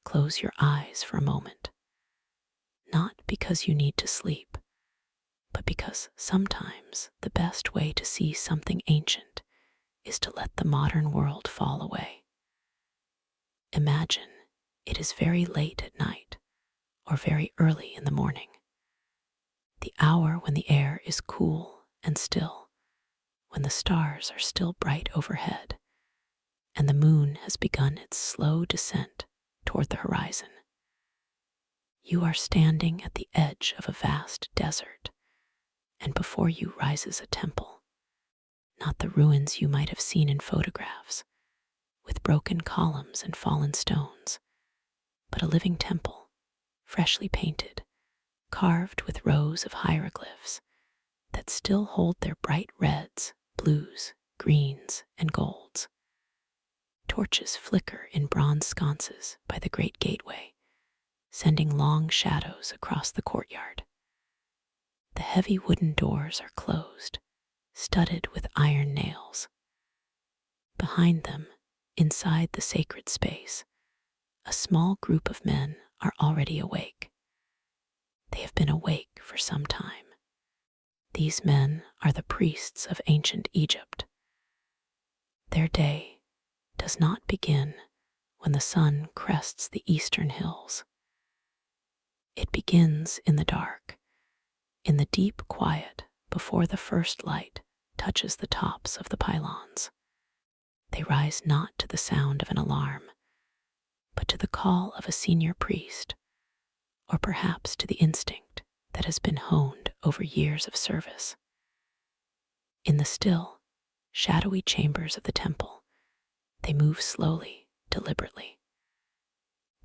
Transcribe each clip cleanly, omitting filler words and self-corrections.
close your eyes for a moment, not because you need to sleep, but because sometimes the best way to see something ancient is to let the modern world fall away. Imagine it is very late at night or very early in the morning, the hour when the air is cool and still, when the stars are still bright overhead, and the moon has begun its slow descent toward the horizon. You are standing at the edge of a vast desert, and before you rises a temple, not the ruins you might have seen in photographs, with broken columns and fallen stones, but a living temple, freshly painted, carved with rows of hieroglyphs that still hold their bright reds, blues, greens, and golds. Torches flicker in bronze sconces by the great gateway, sending long shadows across the courtyard. The heavy wooden doors are closed, studded with iron nails. Behind them, inside the sacred space, a small group of men are already awake. They have been awake for some time. These men are the priests of ancient Egypt. Their day does not begin when the sun crests the eastern hills. It begins in the dark, in the deep quiet before the first light touches the tops of the pylons. They rise not to the sound of an alarm, but to the call of a senior priest, or perhaps to the instinct that has been honed over years of service. In the still, shadowy chambers of the temple, they move slowly, deliberately.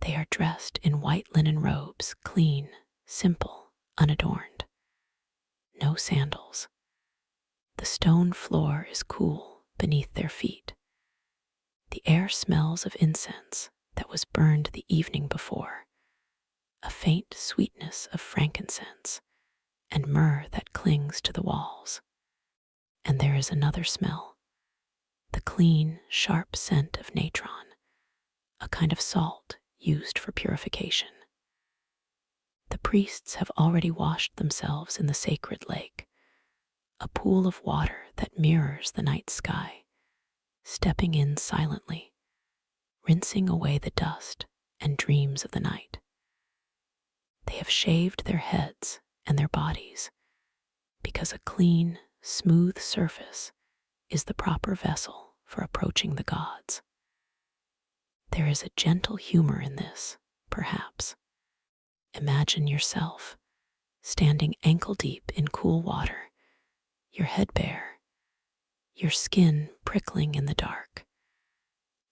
They are dressed in white linen robes, clean, simple, unadorned. No sandals. The stone floor is cool beneath their feet. The air smells of incense that was burned the evening before, a faint sweetness of frankincense and myrrh that clings to the walls. And there is another smell, the clean, sharp scent of natron, a kind of salt used for purification. The priests have already washed themselves in the sacred lake, a pool of water that mirrors the night sky, stepping in silently, rinsing away the dust and dreams of the night. They have shaved their heads and their bodies because a clean, smooth surface is the proper vessel for approaching the gods. There is a gentle humor in this, perhaps. Imagine yourself standing ankle deep in cool water, your head bare, your skin prickling in the dark,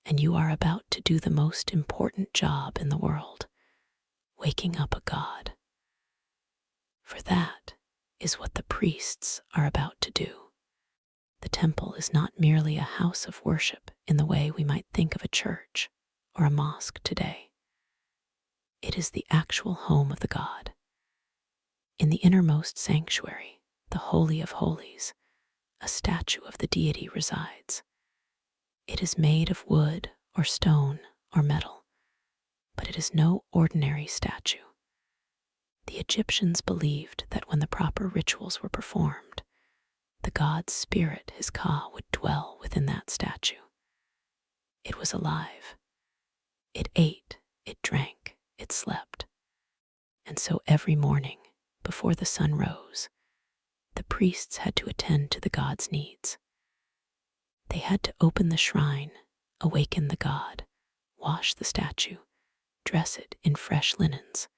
and you are about to do the most important job in the world, waking up a god. For that is what the priests are about to do. The temple is not merely a house of worship in the way we might think of a church or a mosque today. It is the actual home of the god. In the innermost sanctuary, the Holy of Holies, a statue of the deity resides. It is made of wood or stone or metal, but it is no ordinary statue. The Egyptians believed that when the proper rituals were performed, the god's spirit, his Ka, would dwell within that statue. It was alive. It ate, it drank, it slept. And so every morning, before the sun rose, the priests had to attend to the god's needs. They had to open the shrine, awaken the god, wash the statue, dress it in fresh linens,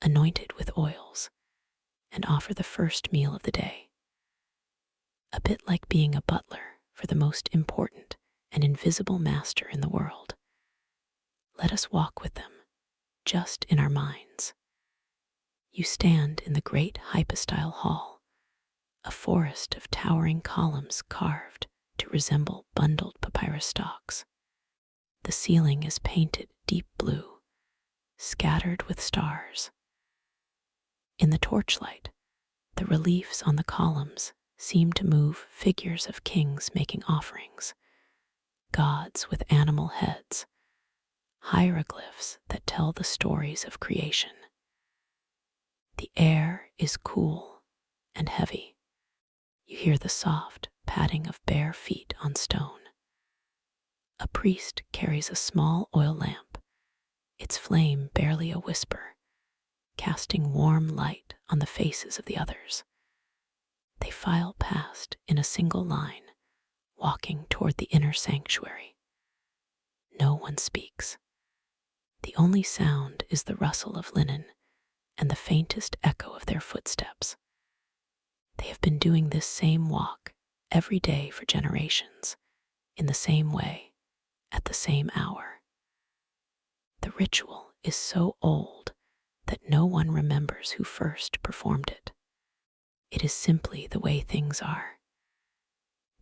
anoint it with oils, and offer the first meal of the day. A bit like being a butler for the most important and invisible master in the world. Let us walk with them, just in our minds. You stand in the great hypostyle hall, a forest of towering columns carved to resemble bundled papyrus stalks. The ceiling is painted deep blue, scattered with stars. In the torchlight, the reliefs on the columns seem to move figures of kings making offerings, gods with animal heads, hieroglyphs that tell the stories of creation. The air is cool and heavy. You hear the soft padding of bare feet on stone. A priest carries a small oil lamp, its flame barely a whisper, casting warm light on the faces of the others. They file past in a single line, walking toward the inner sanctuary. No one speaks. The only sound is the rustle of linen and the faintest echo of their footsteps. They have been doing this same walk every day for generations, in the same way, at the same hour. The ritual is so old that no one remembers who first performed it. It is simply the way things are.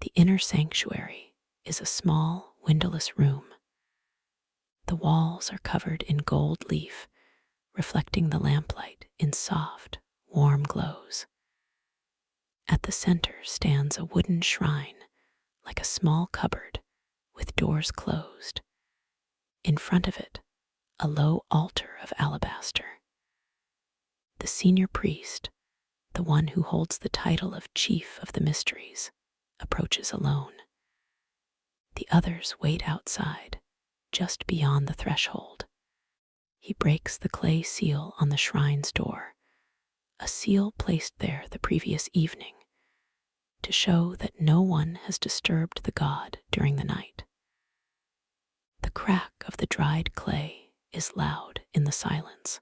The inner sanctuary is a small, windowless room. The walls are covered in gold leaf, reflecting the lamplight in soft, warm glows. At the center stands a wooden shrine, like a small cupboard, with doors closed. In front of it, a low altar of alabaster. The senior priest, the one who holds the title of Chief of the Mysteries, approaches alone. The others wait outside, just beyond the threshold. He breaks the clay seal on the shrine's door, a seal placed there the previous evening, to show that no one has disturbed the god during the night. The crack of the dried clay is loud in the silence.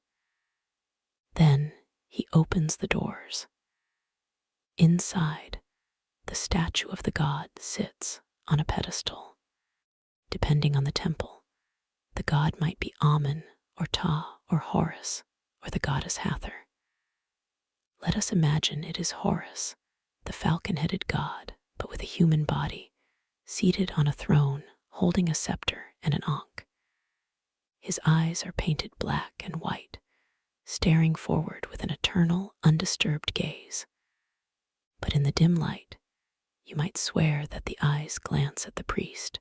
Then he opens the doors. Inside, the statue of the god sits on a pedestal. Depending on the temple, the god might be Amun or Ta or Horus or the goddess Hathor. Let us imagine it is Horus, the falcon-headed god, but with a human body, seated on a throne, holding a scepter and an ankh. His eyes are painted black and white, staring forward with an eternal, undisturbed gaze. But in the dim light, you might swear that the eyes glance at the priest,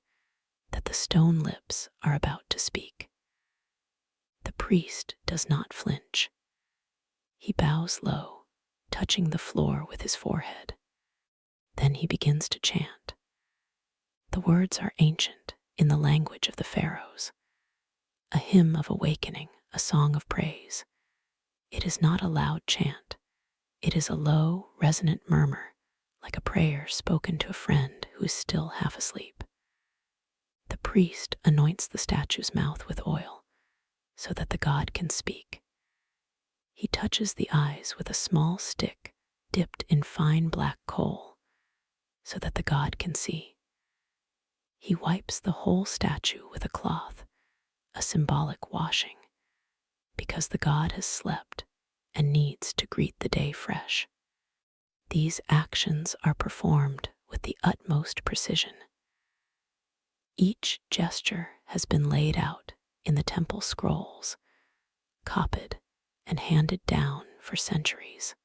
that the stone lips are about to speak. The priest does not flinch. He bows low, touching the floor with his forehead. Then he begins to chant. The words are ancient, in the language of the pharaohs. A hymn of awakening, a song of praise. It is not a loud chant. It is a low, resonant murmur, like a prayer spoken to a friend who is still half asleep. The priest anoints the statue's mouth with oil, so that the god can speak. He touches the eyes with a small stick dipped in fine black coal, so that the god can see. He wipes the whole statue with a cloth, a symbolic washing, because the god has slept and needs to greet the day fresh. These actions are performed with the utmost precision. Each gesture has been laid out in the temple scrolls, copied and handed down for centuries.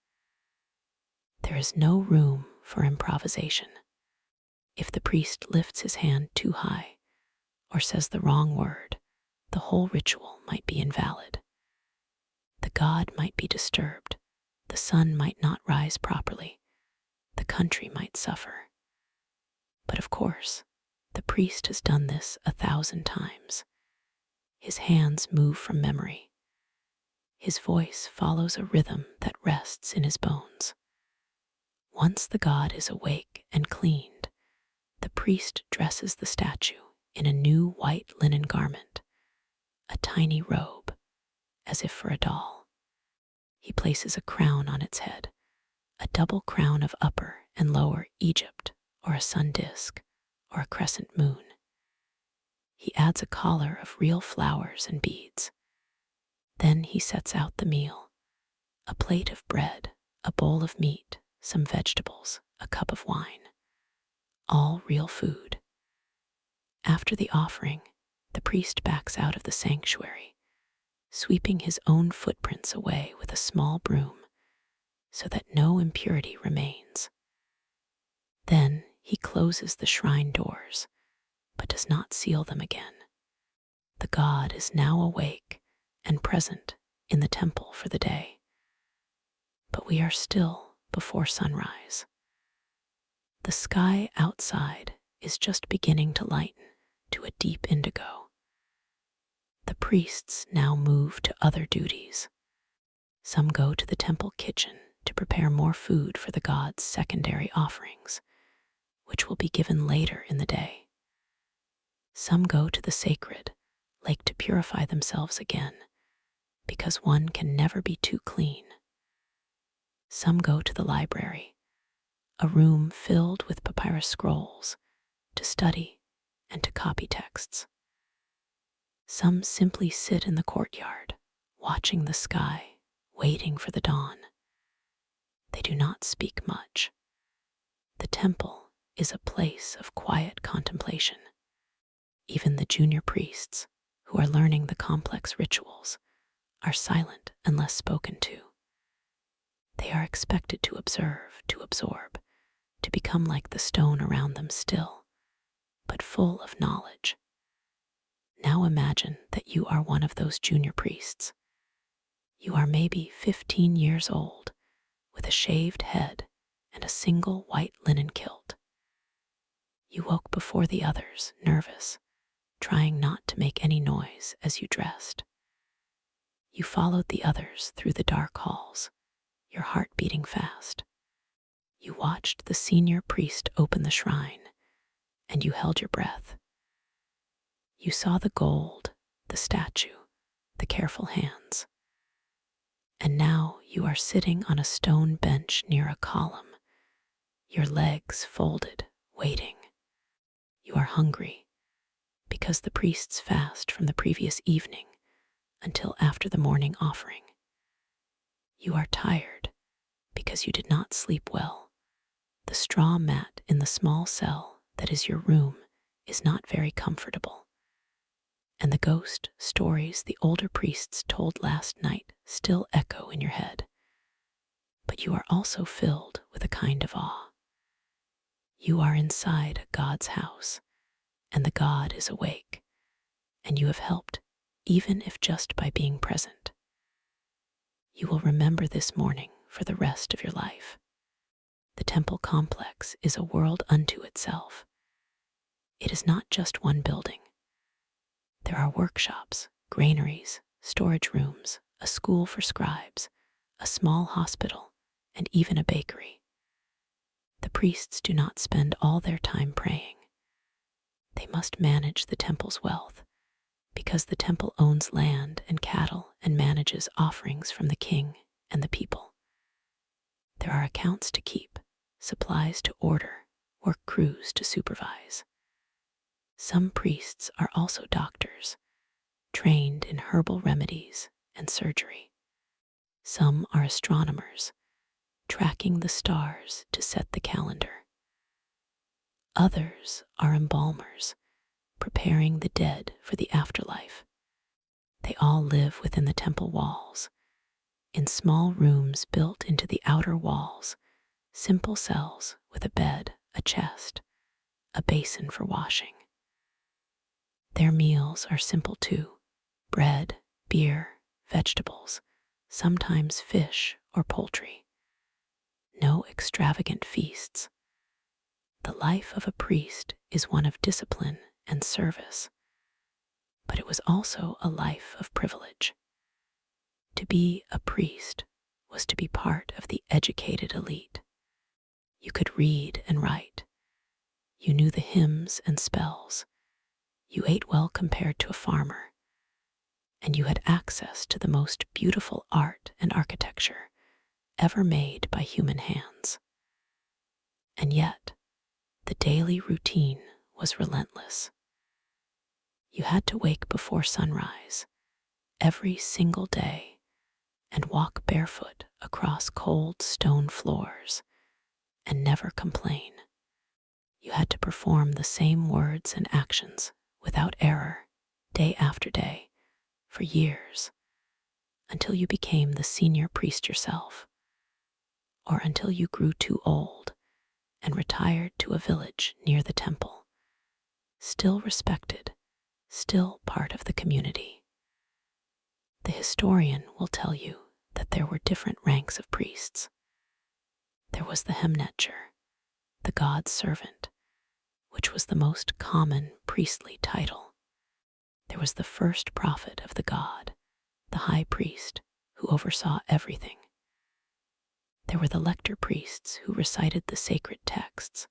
There is no room for improvisation. If the priest lifts his hand too high or says the wrong word, the whole ritual might be invalid. The god might be disturbed, the sun might not rise properly, the country might suffer. But of course, the priest has done this 1,000 times. His hands move from memory. His voice follows a rhythm that rests in his bones. Once the god is awake and cleaned, the priest dresses the statue in a new white linen garment, a tiny robe, as if for a doll. He places a crown on its head, a double crown of Upper and Lower Egypt, or a sun disk, or a crescent moon. He adds a collar of real flowers and beads. Then he sets out the meal, a plate of bread, a bowl of meat, some vegetables, a cup of wine, all real food. After the offering, the priest backs out of the sanctuary, sweeping his own footprints away with a small broom so that no impurity remains. Then he closes the shrine doors, but does not seal them again. The god is now awake and present in the temple for the day. But we are still before sunrise. The sky outside is just beginning to lighten to a deep indigo. The priests now move to other duties. Some go to the temple kitchen to prepare more food for the god's secondary offerings, which will be given later in the day. Some go to the sacred lake to purify themselves again, because one can never be too clean. Some go to the library, a room filled with papyrus scrolls, to study and to copy texts. Some simply sit in the courtyard, watching the sky, waiting for the dawn. They do not speak much. The temple is a place of quiet contemplation. Even the junior priests, who are learning the complex rituals, are silent unless spoken to. They are expected to observe, to absorb, to become like the stone around them, still, but full of knowledge. Now imagine that you are one of those junior priests. You are maybe 15 years old, with a shaved head and a single white linen kilt. You woke before the others, nervous, trying not to make any noise as you dressed. You followed the others through the dark halls, your heart beating fast. You watched the senior priest open the shrine, and you held your breath. You saw the gold, the statue, the careful hands. And now you are sitting on a stone bench near a column, your legs folded, waiting. You are hungry, because the priests fast from the previous evening until after the morning offering. You are tired, because you did not sleep well. The straw mat in the small cell that is your room is not very comfortable. And the ghost stories the older priests told last night still echo in your head. But you are also filled with a kind of awe. You are inside a God's house, and the God is awake, and you have helped, even if just by being present. You will remember this morning for the rest of your life. The temple complex is a world unto itself. It is not just one building. There are workshops, granaries, storage rooms, a school for scribes, a small hospital, and even a bakery. The priests do not spend all their time praying. They must manage the temple's wealth, because the temple owns land and cattle and manages offerings from the king and the people. There are accounts to keep, supplies to order, work crews to supervise. Some priests are also doctors, trained in herbal remedies and surgery. Some are astronomers, tracking the stars to set the calendar. Others are embalmers, preparing the dead for the afterlife. They all live within the temple walls, in small rooms built into the outer walls, simple cells with a bed, a chest, a basin for washing. Their meals are simple too: bread, beer, vegetables, sometimes fish or poultry. No extravagant feasts. The life of a priest is one of discipline and service, but it was also a life of privilege. To be a priest was to be part of the educated elite. You could read and write. You knew the hymns and spells. You ate well compared to a farmer. And you had access to the most beautiful art and architecture ever made by human hands. And yet, the daily routine was relentless. You had to wake before sunrise every single day and walk barefoot across cold stone floors and never complain. You had to perform the same words and actions without error, day after day, for years, until you became the senior priest yourself, or until you grew too old and retired to a village near the temple, still respected, still part of the community. The historian will tell you that there were different ranks of priests. There was the Hemnetcher, the god's servant, which was the most common priestly title. There was the first prophet of the god, the high priest, who oversaw everything. There were the lector priests who recited the sacred texts,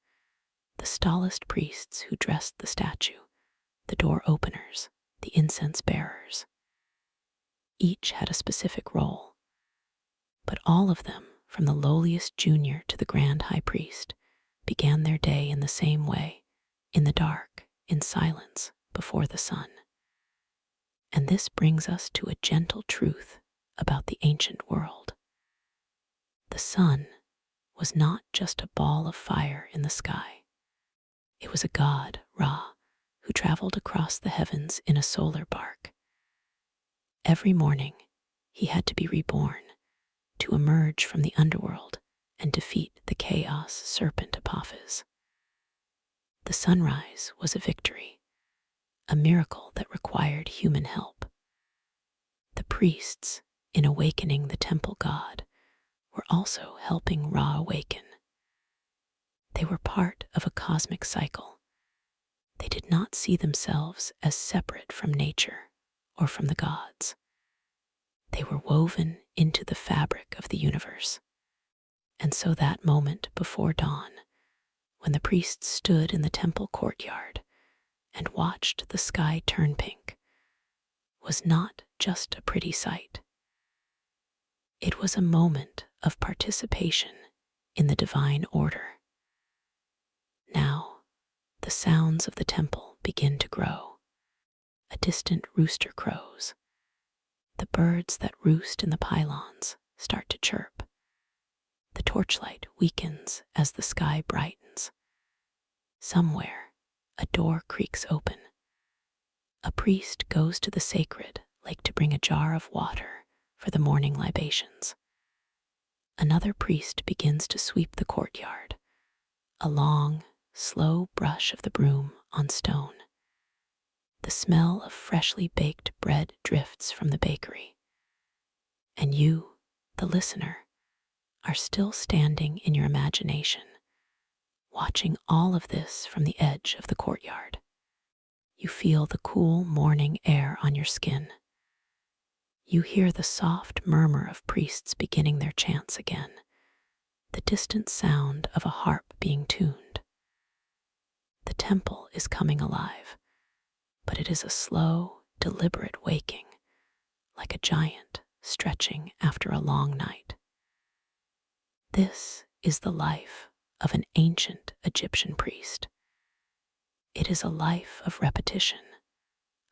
the stallist priests who dressed the statue, the door openers, the incense bearers. Each had a specific role, but all of them, from the lowliest junior to the grand high priest, began their day in the same way, in the dark, in silence, before the sun. And this brings us to a gentle truth about the ancient world. The sun was not just a ball of fire in the sky. It was a god, Ra, who traveled across the heavens in a solar bark. Every morning, he had to be reborn, to emerge from the underworld and defeat the chaos serpent Apophis. The sunrise was a victory, a miracle that required human help. The priests, in awakening the temple god, were also helping Ra awaken. They were part of a cosmic cycle. They did not see themselves as separate from nature or from the gods. They were woven into the fabric of the universe. And so that moment before dawn, when the priests stood in the temple courtyard and watched the sky turn pink, was not just a pretty sight. It was a moment of participation in the divine order. Now, the sounds of the temple begin to grow. A distant rooster crows. The birds that roost in the pylons start to chirp. The torchlight weakens as the sky brightens. Somewhere, a door creaks open. A priest goes to the sacred lake to bring a jar of water for the morning libations. Another priest begins to sweep the courtyard, a long, slow brush of the broom on stone. The smell of freshly baked bread drifts from the bakery. And you, the listener, are still standing in your imagination, watching all of this from the edge of the courtyard. You feel the cool morning air on your skin. You hear the soft murmur of priests beginning their chants again, the distant sound of a harp being tuned. The temple is coming alive, but it is a slow, deliberate waking, like a giant stretching after a long night. This is the life of an ancient Egyptian priest. It is a life of repetition,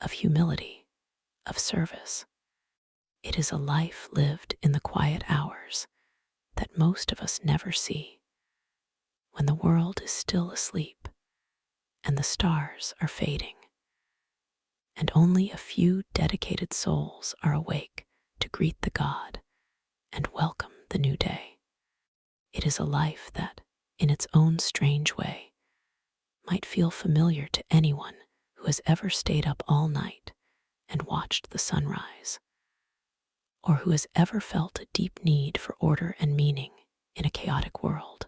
of humility, of service. It is a life lived in the quiet hours that most of us never see, when the world is still asleep and the stars are fading, and only a few dedicated souls are awake to greet the god and welcome the new day. It is a life that, in its own strange way, might feel familiar to anyone who has ever stayed up all night and watched the sunrise, or who has ever felt a deep need for order and meaning in a chaotic world.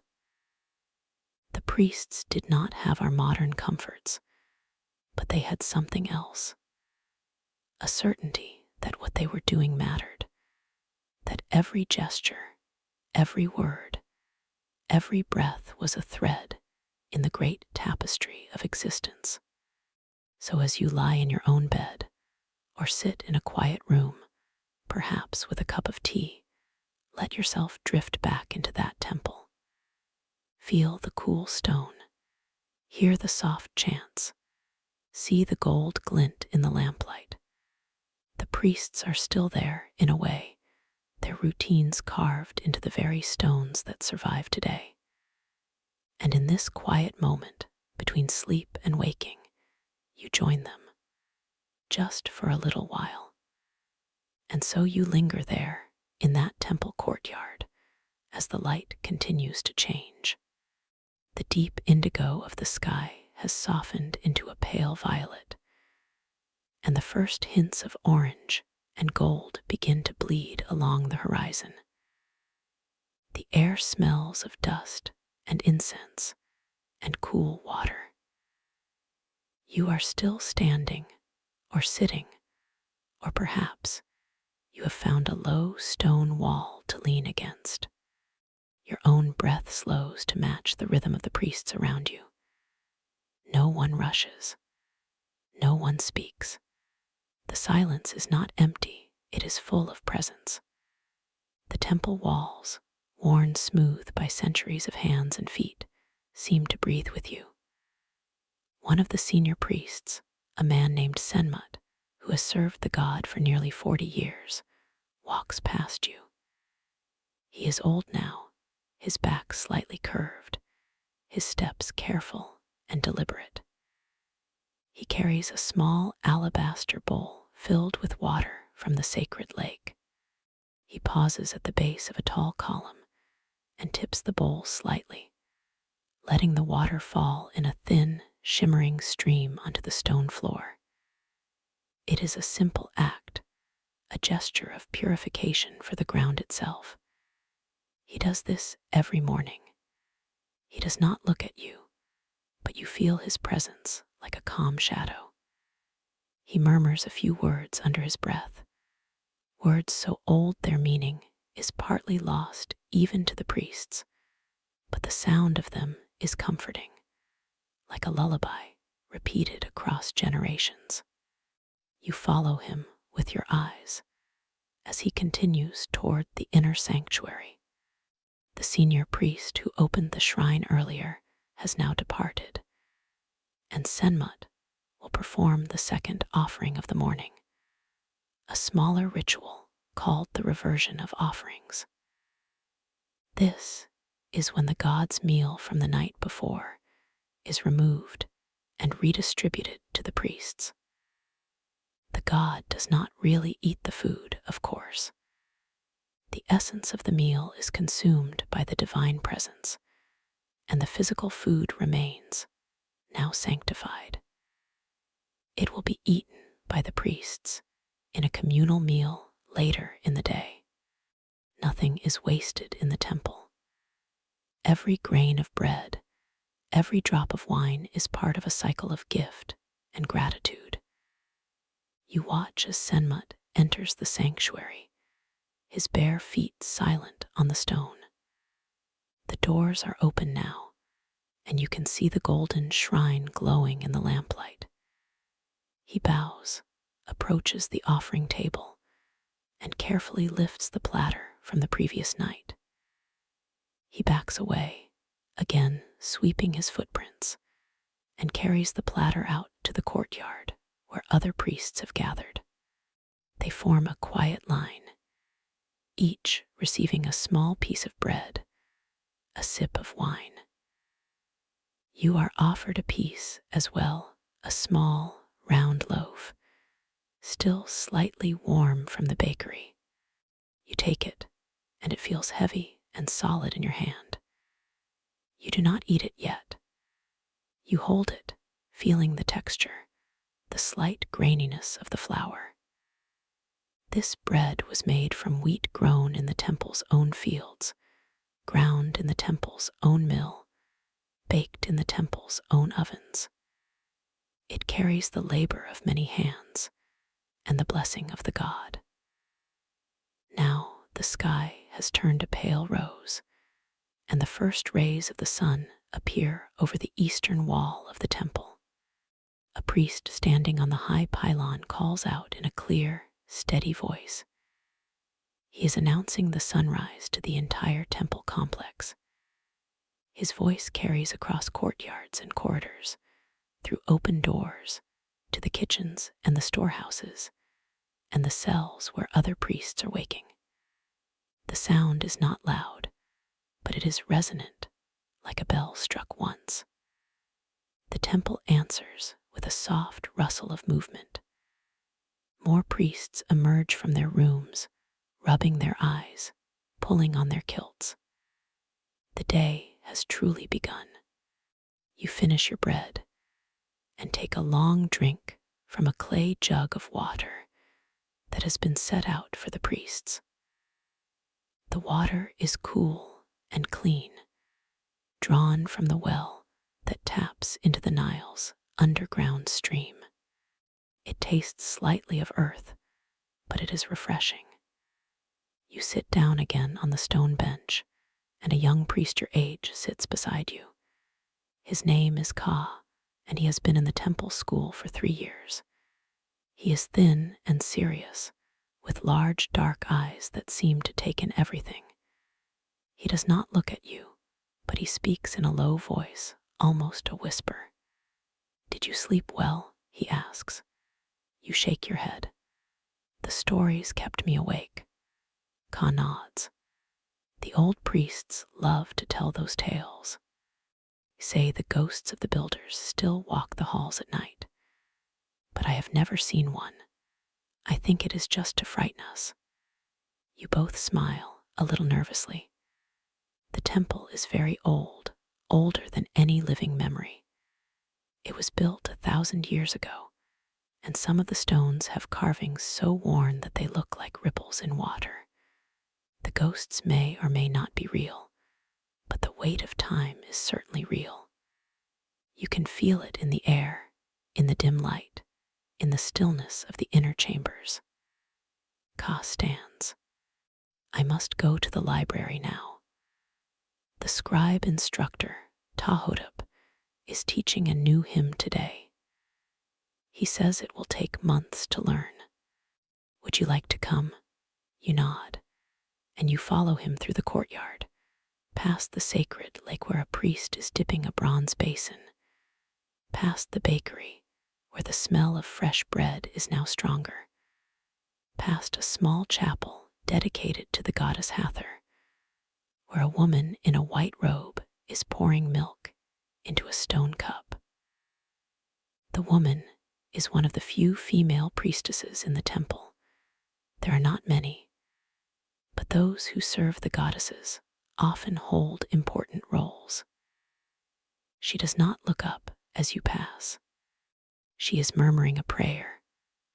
The priests did not have our modern comforts, but they had something else, a certainty that what they were doing mattered, that every gesture, every word, every breath was a thread in the great tapestry of existence. So as you lie in your own bed or sit in a quiet room, perhaps with a cup of tea, let yourself drift back into that temple. Feel the cool stone, hear the soft chants, see the gold glint in the lamplight. The priests are still there in a way, their routines carved into the very stones that survive today. And in this quiet moment between sleep and waking, you join them, just for a little while. And so you linger there in that temple courtyard as the light continues to change. The deep indigo of the sky has softened into a pale violet. and the first hints of orange and gold begin to bleed along the horizon. The air smells of dust and incense and cool water. You are still standing or sitting, or perhaps you have found a low stone wall to lean against. Your own breath slows to match the rhythm of the priests around you. No one rushes. No one speaks. The silence is not empty, it is full of presence. The temple walls, worn smooth by centuries of hands and feet, seem to breathe with you. One of the senior priests, a man named Senmut, who has served the god for nearly 40 years, walks past you. He is old now, his back slightly curved, his steps careful and deliberate. He carries a small alabaster bowl filled with water from the sacred lake. He pauses at the base of a tall column and tips the bowl slightly, letting the water fall in a thin, shimmering stream onto the stone floor. It is a simple act, a gesture of purification for the ground itself. He does this every morning. He does not look at you, but you feel his presence like a calm shadow. He murmurs a few words under his breath, words so old their meaning is partly lost even to the priests, but the sound of them is comforting, like a lullaby repeated across generations. You follow him with your eyes as he continues toward the inner sanctuary. The senior priest who opened the shrine earlier has now departed, and Senmut will perform the second offering of the morning, a smaller ritual called the reversion of offerings. This is when the god's meal from the night before is removed and redistributed to the priests. The god does not really eat the food, of course. The essence of the meal is consumed by the divine presence, and the physical food remains, now sanctified. It will be eaten by the priests in a communal meal later in the day. Nothing is wasted in the temple. Every grain of bread, every drop of wine is part of a cycle of gift and gratitude. You watch as Senmut enters the sanctuary, his bare feet silent on the stone. The doors are open now, and you can see the golden shrine glowing in the lamplight. He bows, approaches the offering table, and carefully lifts the platter from the previous night. He backs away, again sweeping his footprints, and carries the platter out to the courtyard where other priests have gathered. They form a quiet line, each receiving a small piece of bread, a sip of wine. You are offered a piece as well, a small, round loaf, still slightly warm from the bakery. You take it, and it feels heavy and solid in your hand. You do not eat it yet. You hold it, feeling the texture, the slight graininess of the flour. This bread was made from wheat grown in the temple's own fields, ground in the temple's own mill, baked in the temple's own ovens. It carries the labor of many hands and the blessing of the god. Now the sky has turned a pale rose, and the first rays of the sun appear over the eastern wall of the temple. A priest standing on the high pylon calls out in a clear, steady voice. He is announcing the sunrise to the entire temple complex. His voice carries across courtyards and corridors, through open doors, to the kitchens and the storehouses, and the cells where other priests are waking. The sound is not loud, but it is resonant, like a bell struck once. The temple answers with a soft rustle of movement. More priests emerge from their rooms, rubbing their eyes, pulling on their kilts. The day has truly begun. You finish your bread and take a long drink from a clay jug of water that has been set out for the priests. The water is cool and clean, drawn from the well that taps into the Nile's underground stream. It tastes slightly of earth, but it is refreshing. You sit down again on the stone bench, and a young priest your age sits beside you. His name is Ka, and he has been in the temple school for 3 years. He is thin and serious, with large dark eyes that seem to take in everything. He does not look at you, but he speaks in a low voice, almost a whisper. "Did you sleep well?" he asks. You shake your head. "The stories kept me awake." Ka nods. "The old priests love to tell those tales. Say the ghosts of the builders still walk the halls at night. But I have never seen one. I think it is just to frighten us." You both smile, a little nervously. The temple is very old, older than any living memory. It was built 1,000 years ago, and some of the stones have carvings so worn that they look like ripples in water. The ghosts may or may not be real, but the weight of time is certainly real. You can feel it in the air, in the dim light, in the stillness of the inner chambers. Ka stands. "I must go to the library now. The scribe instructor, Tahotep, is teaching a new hymn today. He says it will take months to learn. Would you like to come?" You nod, and you follow him through the courtyard, past the sacred lake where a priest is dipping a bronze basin, past the bakery where the smell of fresh bread is now stronger, past a small chapel dedicated to the goddess Hathor, where a woman in a white robe is pouring milk into a stone cup. The woman is one of the few female priestesses in the temple. There are not many, but those who serve the goddesses often hold important roles. She does not look up as you pass. She is murmuring a prayer,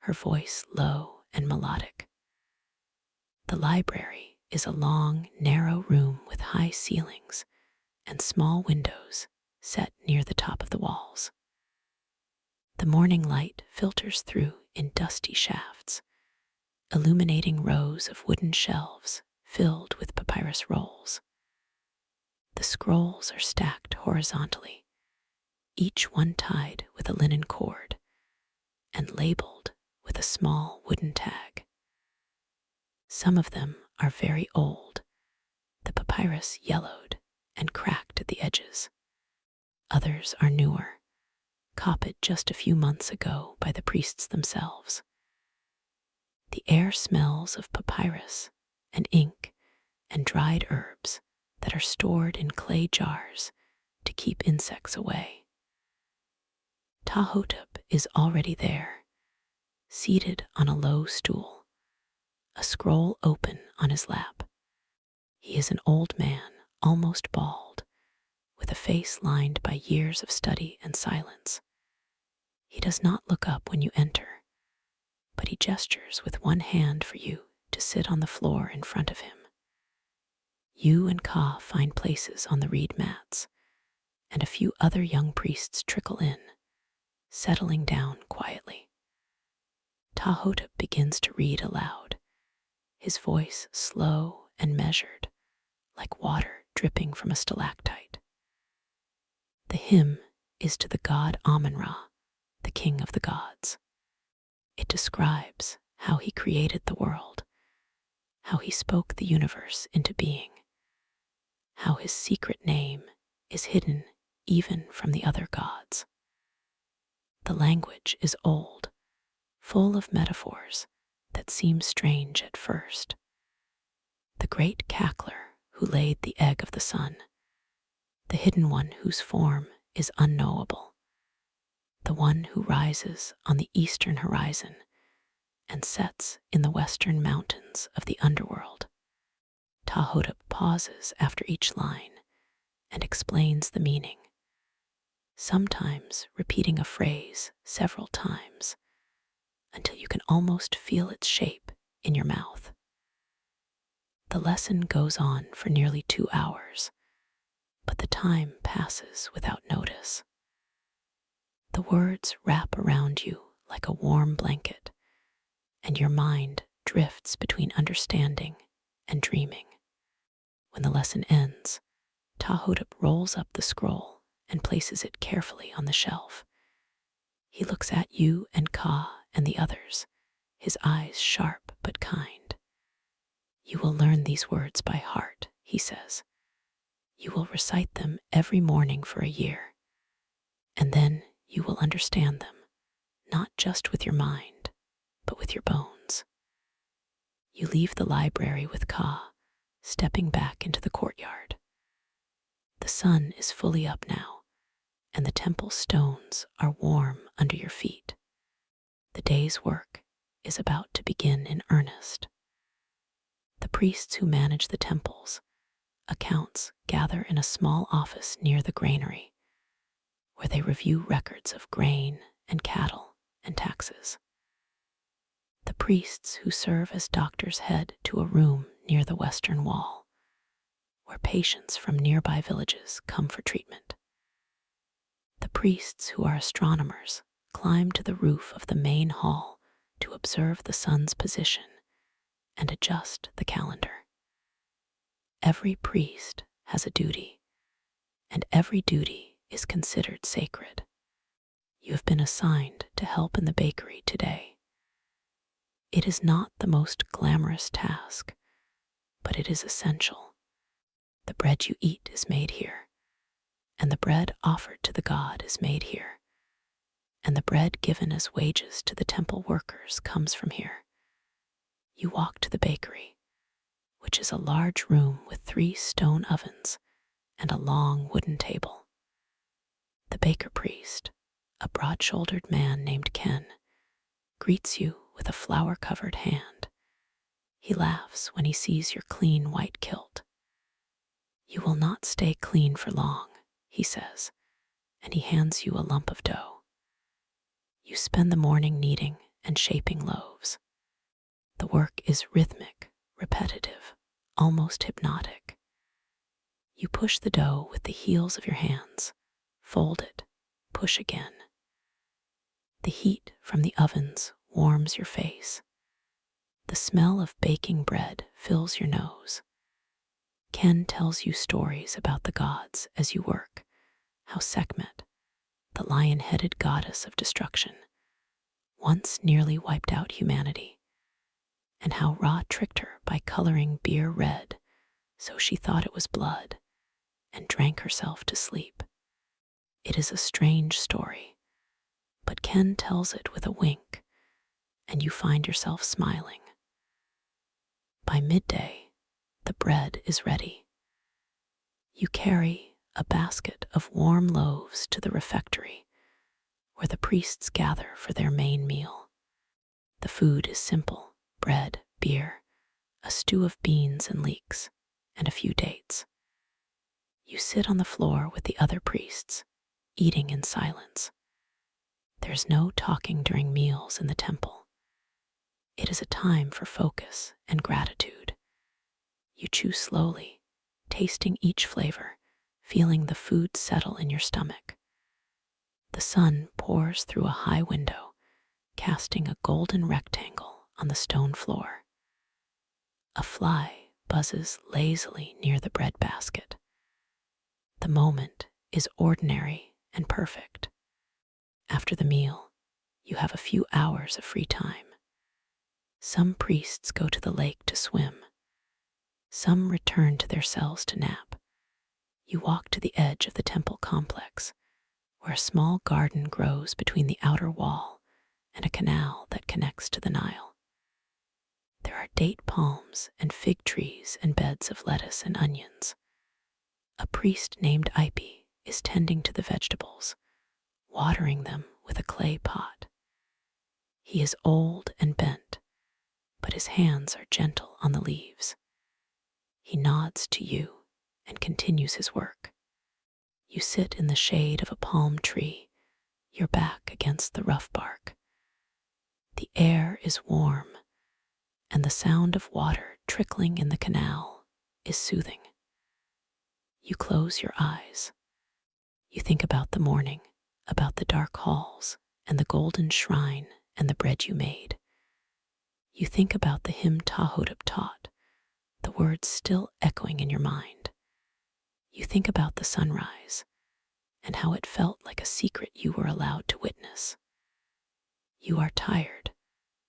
her voice low and melodic. The library is a long, narrow room with high ceilings and small windows set near the top of the walls. The morning light filters through in dusty shafts, illuminating rows of wooden shelves filled with papyrus rolls. The scrolls are stacked horizontally, each one tied with a linen cord and labeled with a small wooden tag. Some of them are very old, the papyrus yellowed and cracked at the edges. Others are newer, copied just a few months ago by the priests themselves. The air smells of papyrus and ink and dried herbs that are stored in clay jars to keep insects away. Tahotep is already there, seated on a low stool, a scroll open on his lap. He is an old man, almost bald, with a face lined by years of study and silence. He does not look up when you enter, but he gestures with one hand for you to sit on the floor in front of him. You and Ka find places on the reed mats, and a few other young priests trickle in, settling down quietly. Tahotep begins to read aloud, his voice slow and measured, like water dripping from a stalactite. The hymn is to the god Amun-Ra, the king of the gods. It describes how he created the world, how he spoke the universe into being, how his secret name is hidden even from the other gods. The language is old, full of metaphors that seem strange at first. The great cackler who laid the egg of the sun, the hidden one whose form is unknowable, the one who rises on the eastern horizon and sets in the western mountains of the underworld. Tahotep pauses after each line and explains the meaning, sometimes repeating a phrase several times, until you can almost feel its shape in your mouth. The lesson goes on for nearly 2 hours, but the time passes without notice. The words wrap around you like a warm blanket, and your mind drifts between understanding and dreaming. When the lesson ends, Tahotep rolls up the scroll and places it carefully on the shelf. He looks at you and Ka and the others, his eyes sharp but kind. You will learn these words by heart, he says. You will recite them every morning for a year, and then you will understand them, not just with your mind, but with your bones. You leave the library with Ka, stepping back into the courtyard. The sun is fully up now, and the temple stones are warm under your feet. The day's work is about to begin in earnest. The priests who manage the temples, accounts, gather in a small office near the granary, where they review records of grain and cattle and taxes. The priests who serve as doctors head to a room near the western wall, where patients from nearby villages come for treatment. The priests who are astronomers climb to the roof of the main hall to observe the sun's position and adjust the calendar. Every priest has a duty, and every duty is considered sacred. You have been assigned to help in the bakery today. It is not the most glamorous task, but it is essential. The bread you eat is made here, and the bread offered to the god is made here, and the bread given as wages to the temple workers comes from here. You walk to the bakery, which is a large room with 3 stone ovens and a long wooden table. The baker priest, a broad-shouldered man named Ken, greets you with a flower-covered hand. He laughs when he sees your clean white kilt. You will not stay clean for long, he says, and he hands you a lump of dough. You spend the morning kneading and shaping loaves. The work is rhythmic, repetitive, almost hypnotic. You push the dough with the heels of your hands, fold it, push again. The heat from the ovens warms your face. The smell of baking bread fills your nose. Ken tells you stories about the gods as you work, how Sekhmet, the lion-headed goddess of destruction, once nearly wiped out humanity, and how Ra tricked her by coloring beer red so she thought it was blood and drank herself to sleep. It is a strange story, but Ken tells it with a wink, and you find yourself smiling. By midday, the bread is ready. You carry a basket of warm loaves to the refectory, where the priests gather for their main meal. The food is simple: bread, beer, a stew of beans and leeks, and a few dates. You sit on the floor with the other priests, eating in silence. There's no talking during meals in the temple. It is a time for focus and gratitude. You chew slowly, tasting each flavor, feeling the food settle in your stomach. The sun pours through a high window, casting a golden rectangle on the stone floor. A fly buzzes lazily near the bread basket. The moment is ordinary and perfect. After the meal, you have a few hours of free time. Some priests go to the lake to swim. Some return to their cells to nap. You walk to the edge of the temple complex, where a small garden grows between the outer wall and a canal that connects to the Nile. There are date palms and fig trees and beds of lettuce and onions. A priest named Ipi is tending to the vegetables, watering them with a clay pot. He is old and bent, but his hands are gentle on the leaves. He nods to you and continues his work. You sit in the shade of a palm tree, your back against the rough bark. The air is warm, and the sound of water trickling in the canal is soothing. You close your eyes. You think about the morning, about the dark halls, and the golden shrine, and the bread you made. You think about the hymn Tahodab taught, the words still echoing in your mind. You think about the sunrise, and how it felt like a secret you were allowed to witness. You are tired,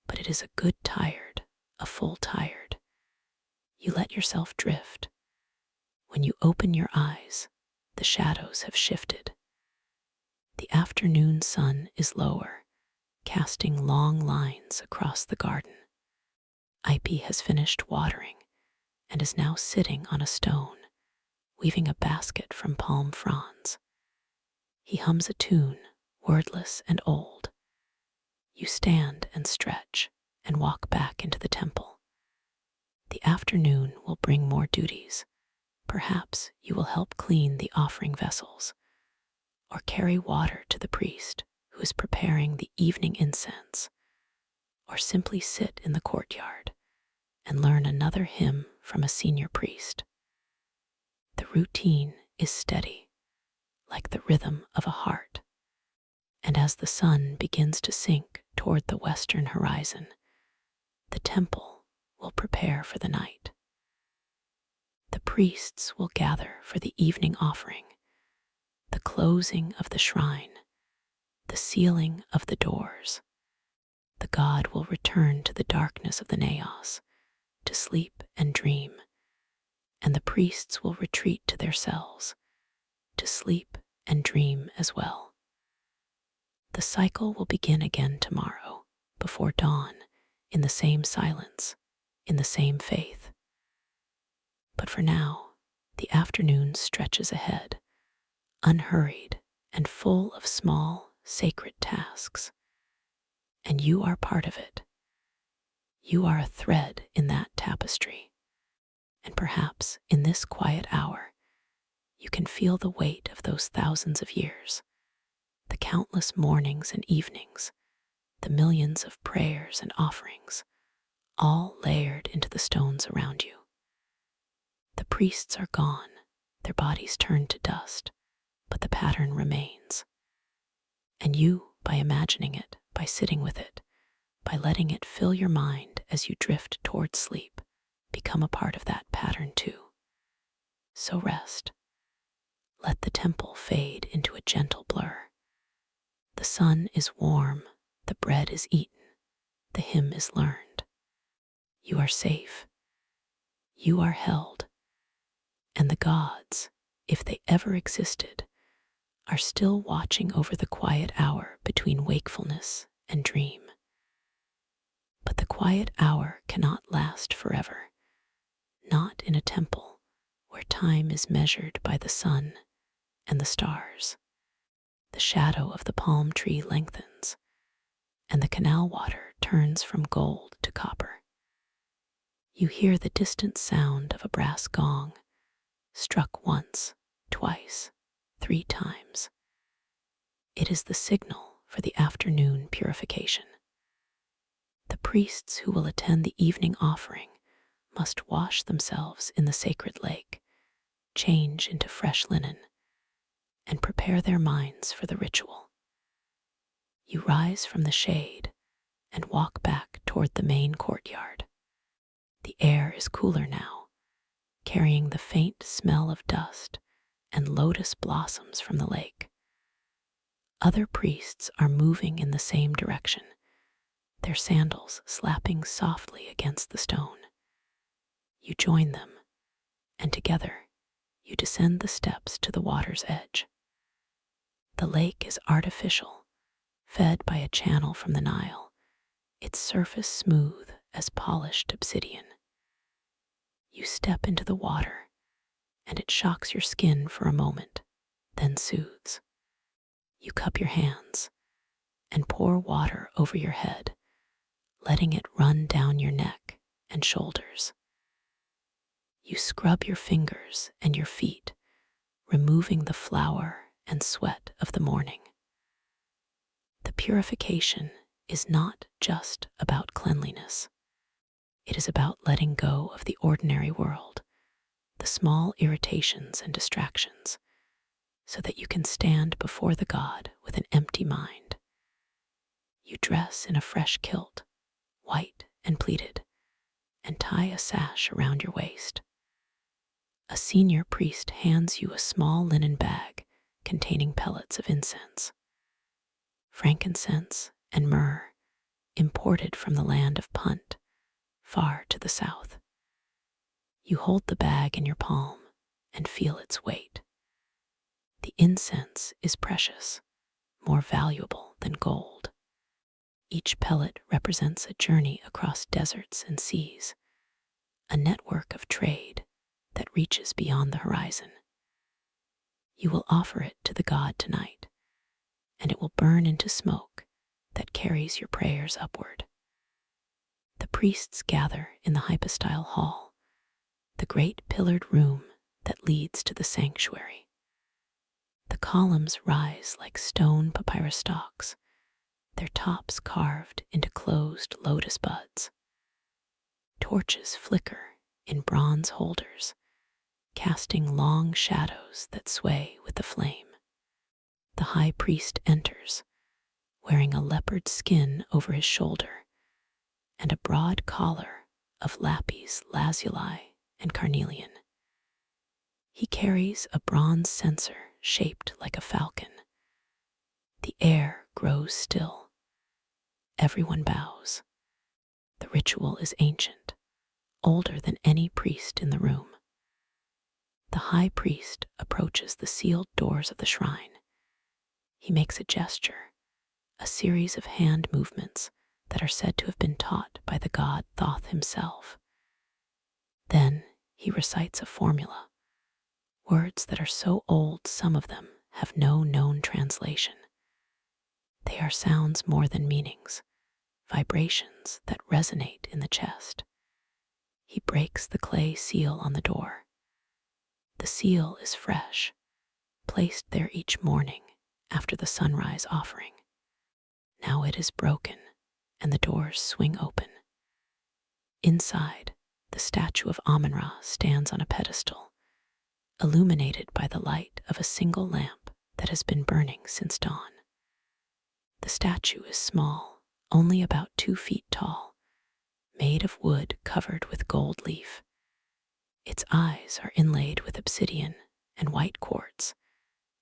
but it is a good tired, a full tired. You let yourself drift. When you open your eyes, the shadows have shifted. The afternoon sun is lower, casting long lines across the garden. Ipy has finished watering and is now sitting on a stone, weaving a basket from palm fronds. He hums a tune, wordless and old. You stand and stretch and walk back into the temple. The afternoon will bring more duties. Perhaps you will help clean the offering vessels, or carry water to the priest who is preparing the evening incense, or simply sit in the courtyard and learn another hymn from a senior priest. The routine is steady, like the rhythm of a heart, and as the sun begins to sink toward the western horizon, the temple will prepare for the night. The priests will gather for the evening offering, the closing of the shrine, the sealing of the doors. The god will return to the darkness of the naos, to sleep and dream, and the priests will retreat to their cells, to sleep and dream as well. The cycle will begin again tomorrow, before dawn, in the same silence, in the same faith. But for now, the afternoon stretches ahead, unhurried and full of small, sacred tasks. And you are part of it. You are a thread in that tapestry. And perhaps in this quiet hour, you can feel the weight of those thousands of years, the countless mornings and evenings, the millions of prayers and offerings, all layered into the stones around you. The priests are gone, their bodies turned to dust, but the pattern remains. And you, by imagining it, by sitting with it, by letting it fill your mind as you drift toward sleep, become a part of that pattern too. So rest. Let the temple fade into a gentle blur. The sun is warm, the bread is eaten, the hymn is learned. You are safe. You are held. And the gods, if they ever existed, are still watching over the quiet hour between wakefulness and dream. But the quiet hour cannot last forever, not in a temple where time is measured by the sun and the stars. The shadow of the palm tree lengthens, and the canal water turns from gold to copper. You hear the distant sound of a brass gong, struck once, twice, 3 times. It is the signal for the afternoon purification. The priests who will attend the evening offering must wash themselves in the sacred lake, change into fresh linen, and prepare their minds for the ritual. You rise from the shade and walk back toward the main courtyard. The air is cooler now, carrying the faint smell of dust and lotus blossoms from the lake. Other priests are moving in the same direction, their sandals slapping softly against the stone. You join them, and together you descend the steps to the water's edge. The lake is artificial, fed by a channel from the Nile, its surface smooth as polished obsidian. You step into the water, and it shocks your skin for a moment, then soothes. You cup your hands and pour water over your head, letting it run down your neck and shoulders. You scrub your fingers and your feet, removing the flour and sweat of the morning. The purification is not just about cleanliness. It is about letting go of the ordinary world, the small irritations and distractions, so that you can stand before the God with an empty mind. You dress in a fresh kilt, white and pleated, and tie a sash around your waist. A senior priest hands you a small linen bag containing pellets of incense, frankincense, and myrrh imported from the land of Punt, far to the south. You hold the bag in your palm and feel its weight. The incense is precious, more valuable than gold. Each pellet represents a journey across deserts and seas, a network of trade that reaches beyond the horizon. You will offer it to the God tonight, and it will burn into smoke that carries your prayers upward. The priests gather in the hypostyle hall, the great pillared room that leads to the sanctuary. The columns rise like stone papyrus stalks, their tops carved into closed lotus buds. Torches flicker in bronze holders, casting long shadows that sway with the flame. The high priest enters, wearing a leopard skin over his shoulder and a broad collar of lapis lazuli and carnelian. He carries a bronze censer shaped like a falcon. The air grows still. Everyone bows. The ritual is ancient, older than any priest in the room. The high priest approaches the sealed doors of the shrine. He makes a gesture, a series of hand movements that are said to have been taught by the god Thoth himself. Then he recites a formula, words that are so old some of them have no known translation. They are sounds more than meanings, vibrations that resonate in the chest. He breaks the clay seal on the door. The seal is fresh, placed there each morning after the sunrise offering. Now it is broken, and the doors swing open. Inside, the statue of Amun-Ra stands on a pedestal, illuminated by the light of a single lamp that has been burning since dawn. The statue is small, only about 2 feet tall, made of wood covered with gold leaf. Its eyes are inlaid with obsidian and white quartz,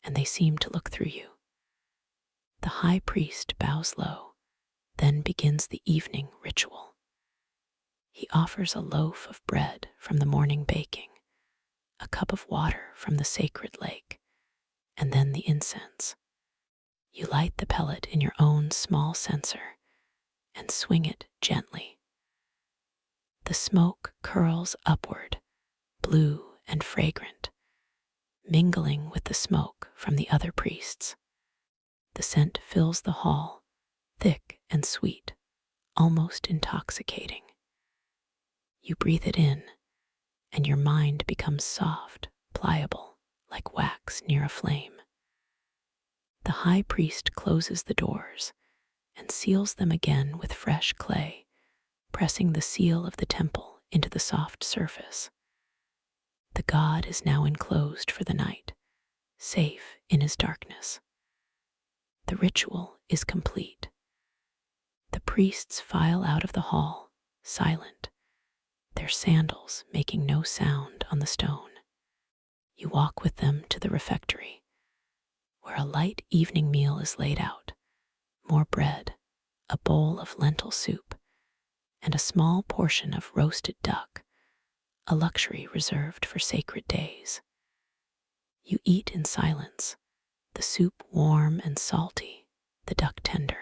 and they seem to look through you. The high priest bows low, then begins the evening ritual. He offers a loaf of bread from the morning baking, a cup of water from the sacred lake, and then the incense. You light the pellet in your own small censer and swing it gently. The smoke curls upward, blue and fragrant, mingling with the smoke from the other priests. The scent fills the hall, thick and sweet, almost intoxicating. You breathe it in, and your mind becomes soft, pliable, like wax near a flame. The high priest closes the doors and seals them again with fresh clay, pressing the seal of the temple into the soft surface. The god is now enclosed for the night, safe in his darkness. The ritual is complete. The priests file out of the hall, silent, their sandals making no sound on the stone. You walk with them to the refectory, where a light evening meal is laid out, more bread, a bowl of lentil soup, and a small portion of roasted duck, a luxury reserved for sacred days. You eat in silence, the soup warm and salty, the duck tender.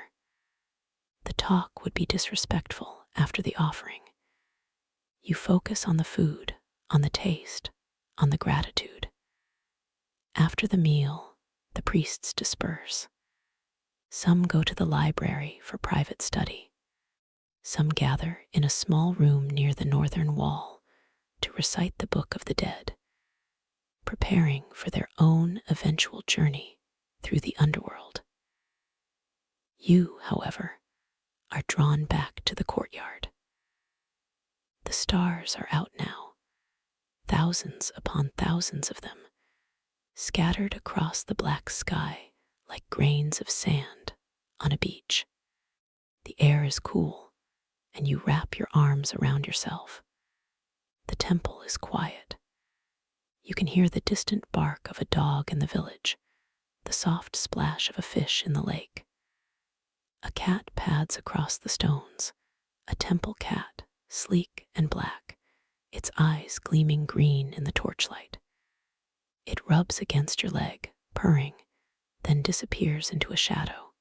The talk would be disrespectful after the offering. You focus on the food, on the taste, on the gratitude. After the meal, the priests disperse. Some go to the library for private study. Some gather in a small room near the northern wall to recite the Book of the Dead, preparing for their own eventual journey through the underworld. You, however, are drawn back to the courtyard. The stars are out now, thousands upon thousands of them, scattered across the black sky like grains of sand on a beach. The air is cool, and you wrap your arms around yourself. The temple is quiet. You can hear the distant bark of a dog in the village, the soft splash of a fish in the lake. A cat pads across the stones, a temple cat, sleek and black, its eyes gleaming green in the torchlight. It rubs against your leg, purring, then disappears into a shadow.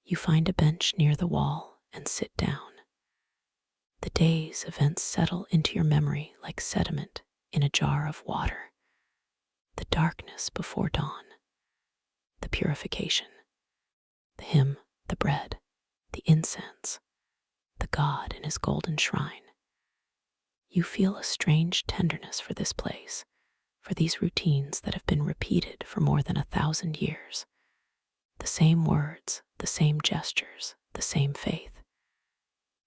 You find a bench near the wall and sit down. The day's events settle into your memory like sediment in a jar of water. The darkness before dawn, the purification, the hymn, the bread, the incense, the God in his golden shrine. You feel a strange tenderness for this place, for these routines that have been repeated for more than 1,000 years. The same words, the same gestures, the same faith.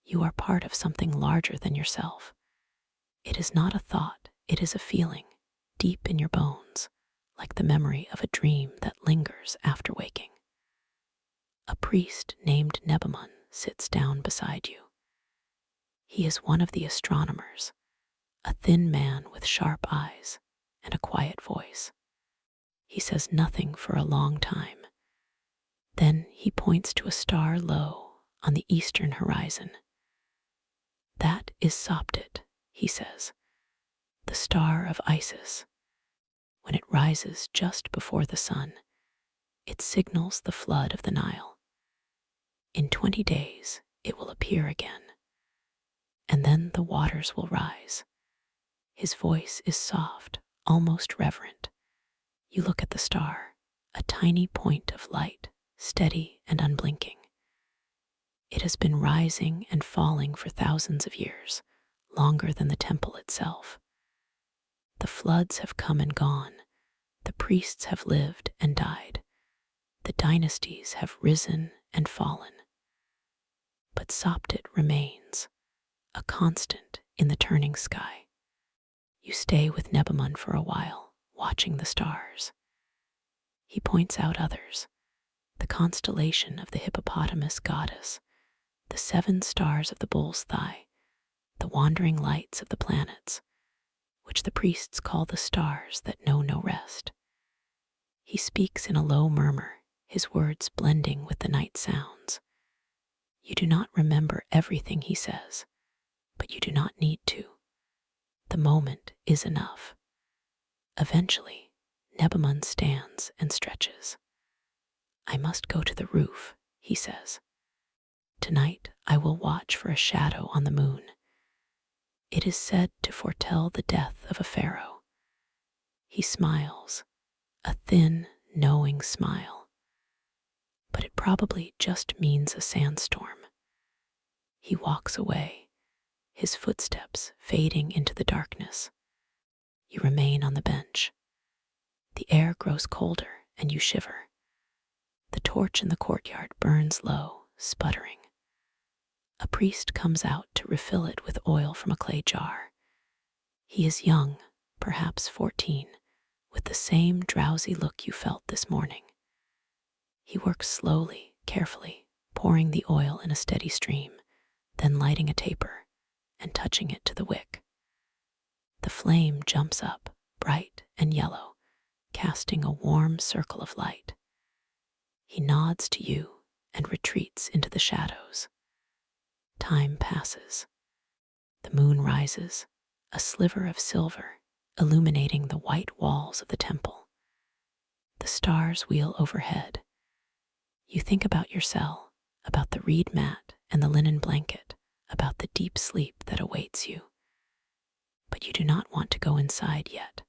You are part of something larger than yourself. It is not a thought, it is a feeling, deep in your bones, like the memory of a dream that lingers after waking. A priest named Nebamun sits down beside you. He is one of the astronomers, a thin man with sharp eyes and a quiet voice. He says nothing for a long time. Then he points to a star low on the eastern horizon. That is Sopdet, he says, the star of Isis. When it rises just before the sun, it signals the flood of the Nile. In 20 days, it will appear again, and then the waters will rise. His voice is soft, almost reverent. You look at the star, a tiny point of light, steady and unblinking. It has been rising and falling for thousands of years, longer than the temple itself. The floods have come and gone. The priests have lived and died. The dynasties have risen and fallen. But Sopdet remains, a constant in the turning sky. You stay with Nebamun for a while, watching the stars. He points out others, the constellation of the hippopotamus goddess, the 7 stars of the bull's thigh, the wandering lights of the planets, which the priests call the stars that know no rest. He speaks in a low murmur, his words blending with the night sounds. You do not remember everything he says, but you do not need to. The moment is enough. Eventually, Nebamun stands and stretches. I must go to the roof, he says. Tonight I will watch for a shadow on the moon. It is said to foretell the death of a pharaoh. He smiles, a thin, knowing smile. But it probably just means a sandstorm. He walks away, his footsteps fading into the darkness. You remain on the bench. The air grows colder and you shiver. The torch in the courtyard burns low, sputtering. A priest comes out to refill it with oil from a clay jar. He is young, perhaps 14, with the same drowsy look you felt this morning. He works slowly, carefully, pouring the oil in a steady stream, then lighting a taper and touching it to the wick. The flame jumps up, bright and yellow, casting a warm circle of light. He nods to you and retreats into the shadows. Time passes. The moon rises, a sliver of silver, illuminating the white walls of the temple. The stars wheel overhead. You think about your cell, about the reed mat and the linen blanket, about the deep sleep that awaits you. But you do not want to go inside yet.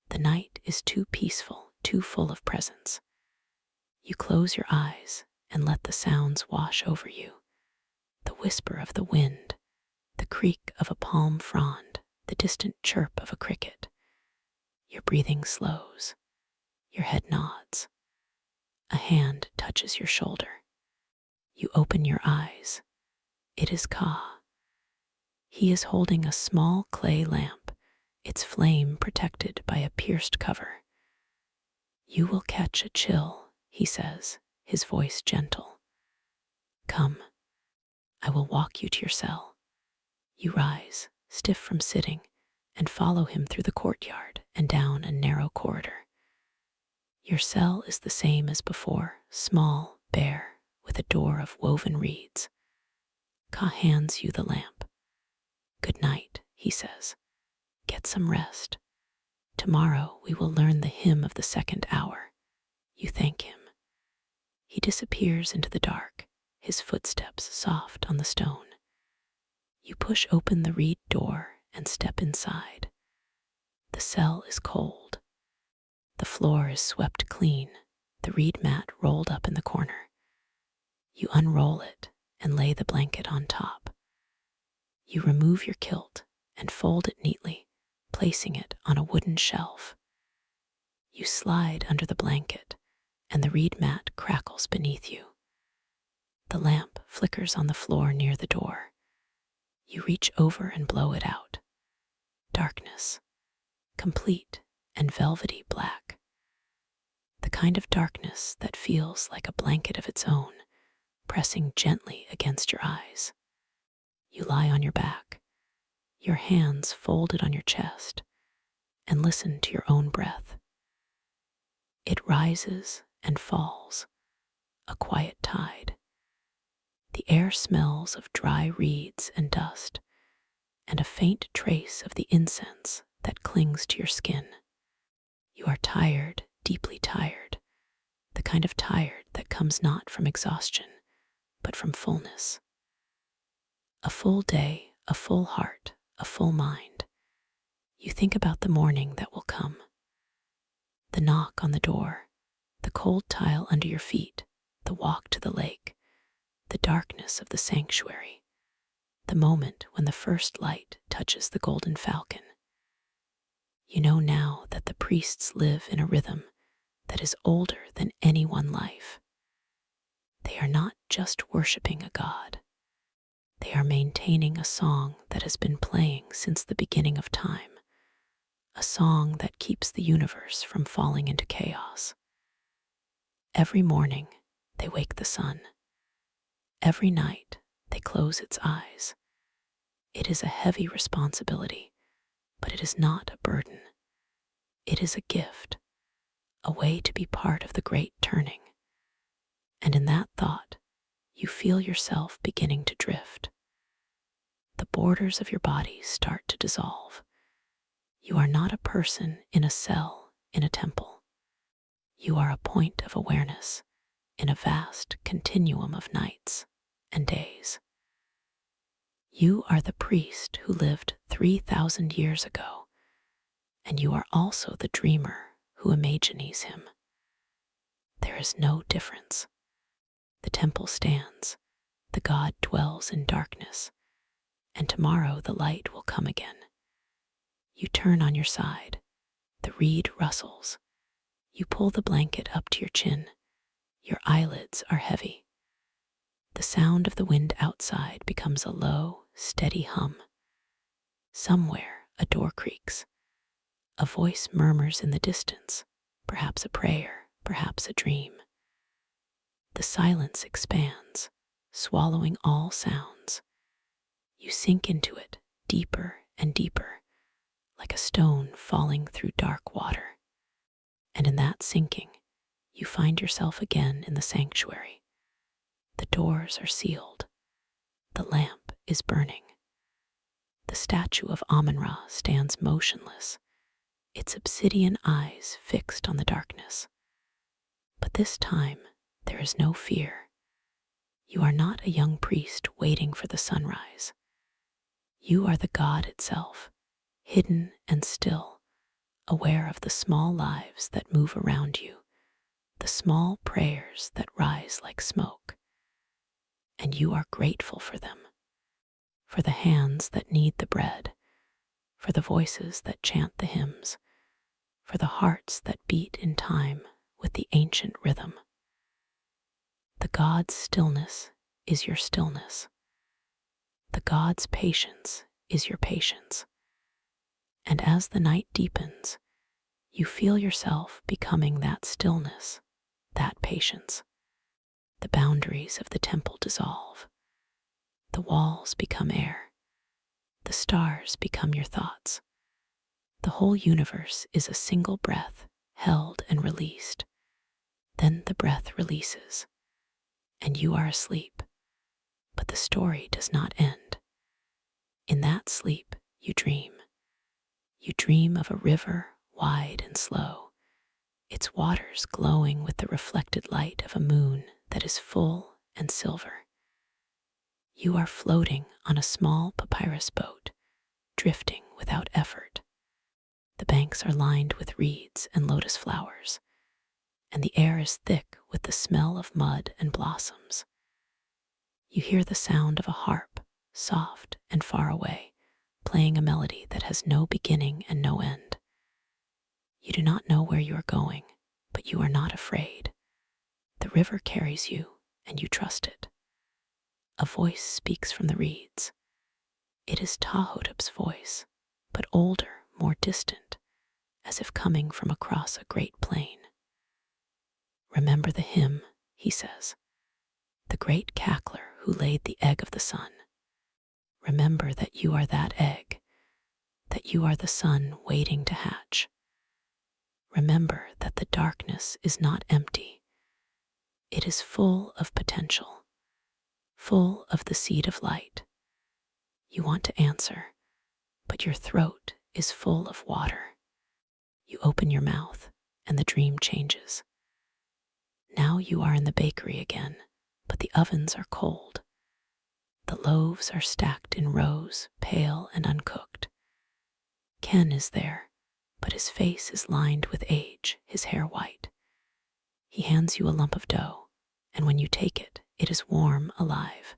The night is too peaceful, too full of presence. You close your eyes and let the sounds wash over you. The whisper of the wind, the creak of a palm frond, the distant chirp of a cricket. Your breathing slows. Your head nods. A hand touches your shoulder. You open your eyes. It is Ka. He is holding a small clay lamp, its flame protected by a pierced cover. You will catch a chill, he says, his voice gentle. Come, I will walk you to your cell. You rise, stiff from sitting, and follow him through the courtyard and down a narrow corridor. Your cell is the same as before, small, bare, with a door of woven reeds. Ka hands you the lamp. Good night, he says. Get some rest. Tomorrow we will learn the hymn of the second hour. You thank him. He disappears into the dark, his footsteps soft on the stone. You push open the reed door and step inside. The cell is cold. The floor is swept clean, the reed mat rolled up in the corner. You unroll it and lay the blanket on top. You remove your kilt and fold it neatly, placing it on a wooden shelf. You slide under the blanket, and the reed mat crackles beneath you. The lamp flickers on the floor near the door. You reach over and blow it out. Darkness, complete and velvety black. The kind of darkness that feels like a blanket of its own, pressing gently against your eyes. You lie on your back, your hands folded on your chest, and listen to your own breath. It rises and falls, a quiet tide. The air smells of dry reeds and dust, and a faint trace of the incense that clings to your skin. You are tired, deeply tired, the kind of tired that comes not from exhaustion, but from fullness. A full day, a full heart, a full mind. You think about the morning that will come. The knock on the door, the cold tile under your feet, the walk to the lake, the darkness of the sanctuary, the moment when the first light touches the golden falcon. You know now that the priests live in a rhythm that is older than any one life. They are not just worshiping a god. They are maintaining a song that has been playing since the beginning of time, a song that keeps the universe from falling into chaos. Every morning, they wake the sun. Every night, they close its eyes. It is a heavy responsibility, but it is not a burden. It is a gift, a way to be part of the great turning. And in that thought, you feel yourself beginning to drift. The borders of your body start to dissolve. You are not a person in a cell in a temple. You are a point of awareness in a vast continuum of nights and days. You are the priest who lived 3,000 years ago, and you are also the dreamer who imagines him. There is no difference. The temple stands, the god dwells in darkness, and tomorrow the light will come again. You turn on your side, the reed rustles. You pull the blanket up to your chin. Your eyelids are heavy. The sound of the wind outside becomes a low, steady hum. Somewhere a door creaks. A voice murmurs in the distance, perhaps a prayer, perhaps a dream. The silence expands, swallowing all sounds. You sink into it, deeper and deeper, like a stone falling through dark water. And in that sinking, you find yourself again in the sanctuary. The doors are sealed. The lamp is burning. The statue of Amun-Ra stands motionless, its obsidian eyes fixed on the darkness. But this time, there is no fear. You are not a young priest waiting for the sunrise. You are the god itself, hidden and still, aware of the small lives that move around you, the small prayers that rise like smoke. And you are grateful for them, for the hands that knead the bread, for the voices that chant the hymns, for the hearts that beat in time with the ancient rhythm. The god's stillness is your stillness. The god's patience is your patience. And as the night deepens, you feel yourself becoming that stillness, that patience. The boundaries of the temple dissolve. The walls become air. The stars become your thoughts. The whole universe is a single breath, held and released. Then the breath releases, and you are asleep. But the story does not end. In that sleep, you dream. You dream of a river wide and slow, its waters glowing with the reflected light of a moon that is full and silver. You are floating on a small papyrus boat, drifting without effort. The banks are lined with reeds and lotus flowers, and the air is thick with the smell of mud and blossoms. You hear the sound of a harp, soft and far away, playing a melody that has no beginning and no end. You do not know where you are going, but you are not afraid. The river carries you, and you trust it. A voice speaks from the reeds. It is Tahotep's voice, but older, more distant, as if coming from across a great plain. Remember the hymn, he says, the great cackler who laid the egg of the sun. Remember that you are that egg, that you are the sun waiting to hatch. Remember that the darkness is not empty. It is full of potential, full of the seed of light. You want to answer, but your throat is full of water. You open your mouth, and the dream changes. Now you are in the bakery again, but the ovens are cold. The loaves are stacked in rows, pale and uncooked. Ken is there, but his face is lined with age, his hair white. He hands you a lump of dough, and when you take it, it is warm, alive.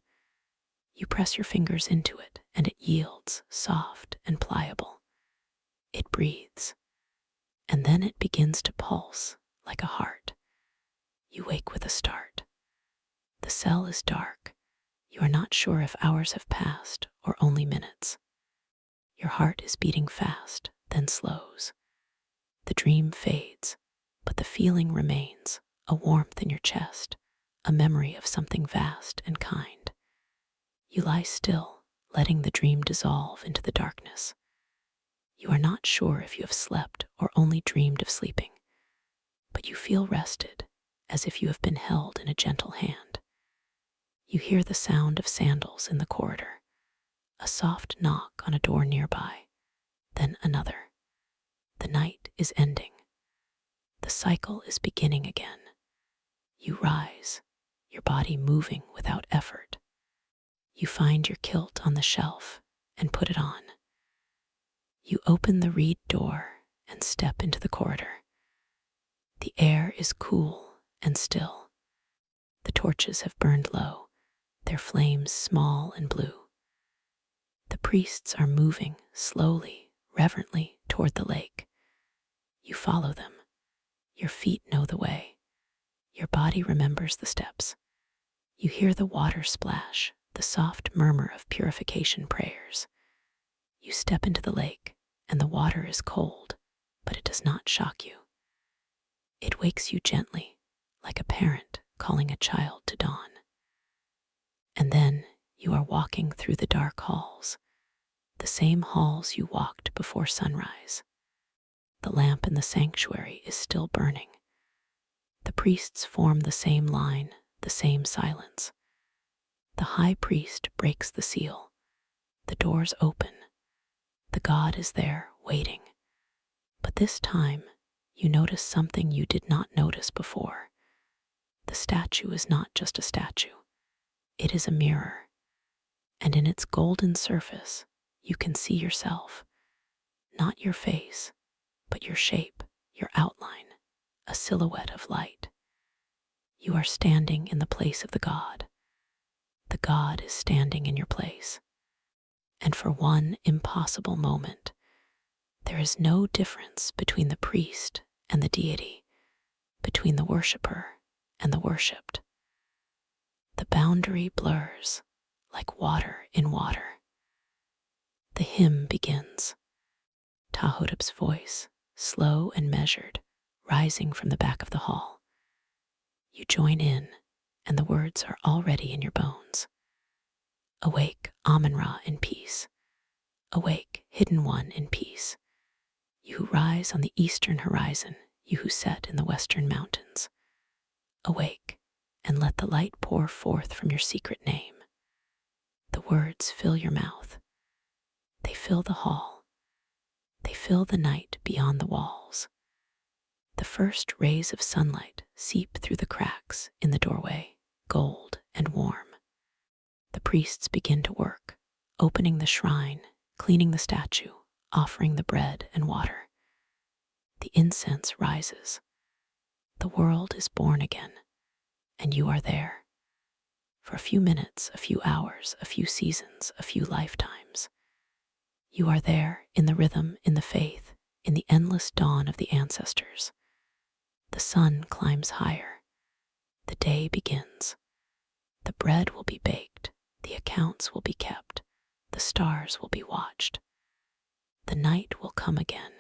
You press your fingers into it, and it yields, soft and pliable. It breathes, and then it begins to pulse like a heart. You wake with a start. The cell is dark. You are not sure if hours have passed or only minutes. Your heart is beating fast, then slows. The dream fades, but the feeling remains, a warmth in your chest, a memory of something vast and kind. You lie still, letting the dream dissolve into the darkness. You are not sure if you have slept or only dreamed of sleeping, but you feel rested, as if you have been held in a gentle hand. You hear the sound of sandals in the corridor, a soft knock on a door nearby, then another. The night is ending. The cycle is beginning again. You rise, your body moving without effort. You find your kilt on the shelf and put it on. You open the reed door and step into the corridor. The air is cool and still. The torches have burned low, their flames small and blue. The priests are moving slowly, reverently toward the lake. You follow them. Your feet know the way. Your body remembers the steps. You hear the water splash, the soft murmur of purification prayers. You step into the lake, and the water is cold, but it does not shock you. It wakes you gently, like a parent calling a child to dawn. And then you are walking through the dark halls, the same halls you walked before sunrise. The lamp in the sanctuary is still burning. The priests form the same line, the same silence. The high priest breaks the seal. The doors open. The god is there, waiting. But this time, you notice something you did not notice before. The statue is not just a statue. It is a mirror. And in its golden surface, you can see yourself. Not your face, but your shape, your outline, a silhouette of light. You are standing in the place of the god. The god is standing in your place. And for one impossible moment, there is no difference between the priest and the deity, between the worshiper and the worshipped. The boundary blurs like water in water. The hymn begins. Tahotep's voice, slow and measured, rising from the back of the hall. You join in, and the words are already in your bones. Awake, Amun-Ra, in peace. Awake, hidden one, in peace. You who rise on the eastern horizon, you who set in the western mountains. Awake, and let the light pour forth from your secret name. The words fill your mouth. They fill the hall. They fill the night beyond the walls. The first rays of sunlight seep through the cracks in the doorway, gold and warm. The priests begin to work, opening the shrine, cleaning the statue, offering the bread and water. The incense rises. The world is born again, and you are there. For a few minutes, a few hours, a few seasons, a few lifetimes. You are there in the rhythm, in the faith, in the endless dawn of the ancestors. The sun climbs higher. The day begins. The bread will be baked. The accounts will be kept. The stars will be watched. The night will come again,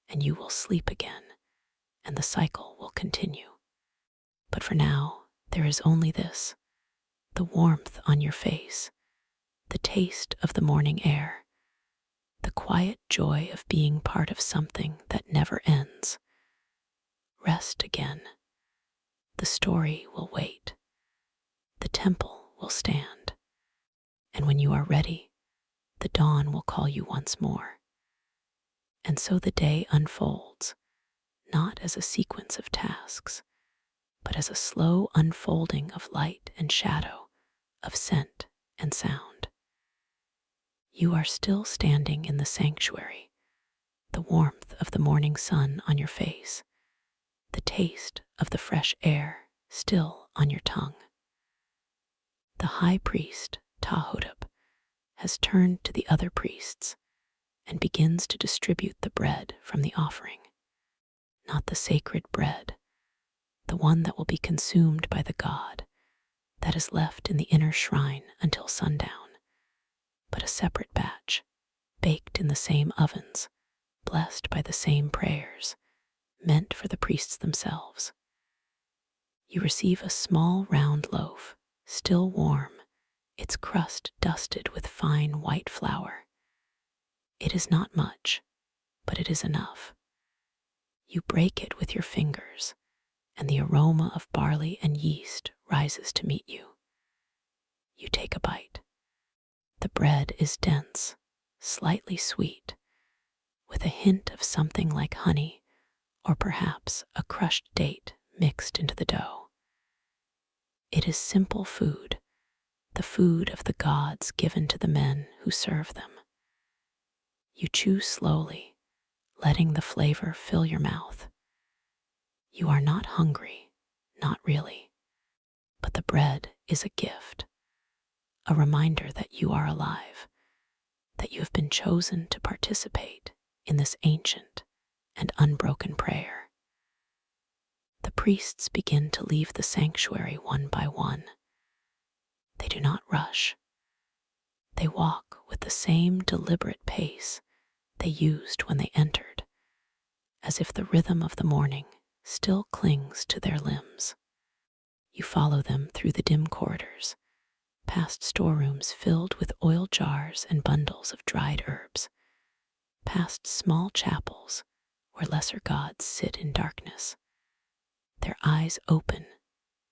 and you will sleep again, and the cycle will continue. But for now, there is only this: the warmth on your face, the taste of the morning air, the quiet joy of being part of something that never ends. Rest again. The story will wait. The temple will stand. And when you are ready, the dawn will call you once more. And so the day unfolds, not as a sequence of tasks, but as a slow unfolding of light and shadow, of scent and sound. You are still standing in the sanctuary, the warmth of the morning sun on your face, the taste of the fresh air still on your tongue. The high priest, Tahotep, has turned to the other priests and begins to distribute the bread from the offering. Not the sacred bread, the one that will be consumed by the god, that is left in the inner shrine until sundown, but a separate batch, baked in the same ovens, blessed by the same prayers, meant for the priests themselves. You receive a small round loaf, still warm, its crust dusted with fine white flour. It is not much, but it is enough. You break it with your fingers, and the aroma of barley and yeast rises to meet you. You take a bite. The bread is dense, slightly sweet, with a hint of something like honey, or perhaps a crushed date mixed into the dough. It is simple food, the food of the gods given to the men who serve them. You chew slowly, letting the flavor fill your mouth. You are not hungry, not really, but the bread is a gift, a reminder that you are alive, that you have been chosen to participate in this ancient and unbroken prayer. The priests begin to leave the sanctuary one by one. They do not rush. They walk with the same deliberate pace they used when they entered, as if the rhythm of the morning still clings to their limbs. You follow them through the dim corridors, past storerooms filled with oil jars and bundles of dried herbs, past small chapels where lesser gods sit in darkness, their eyes open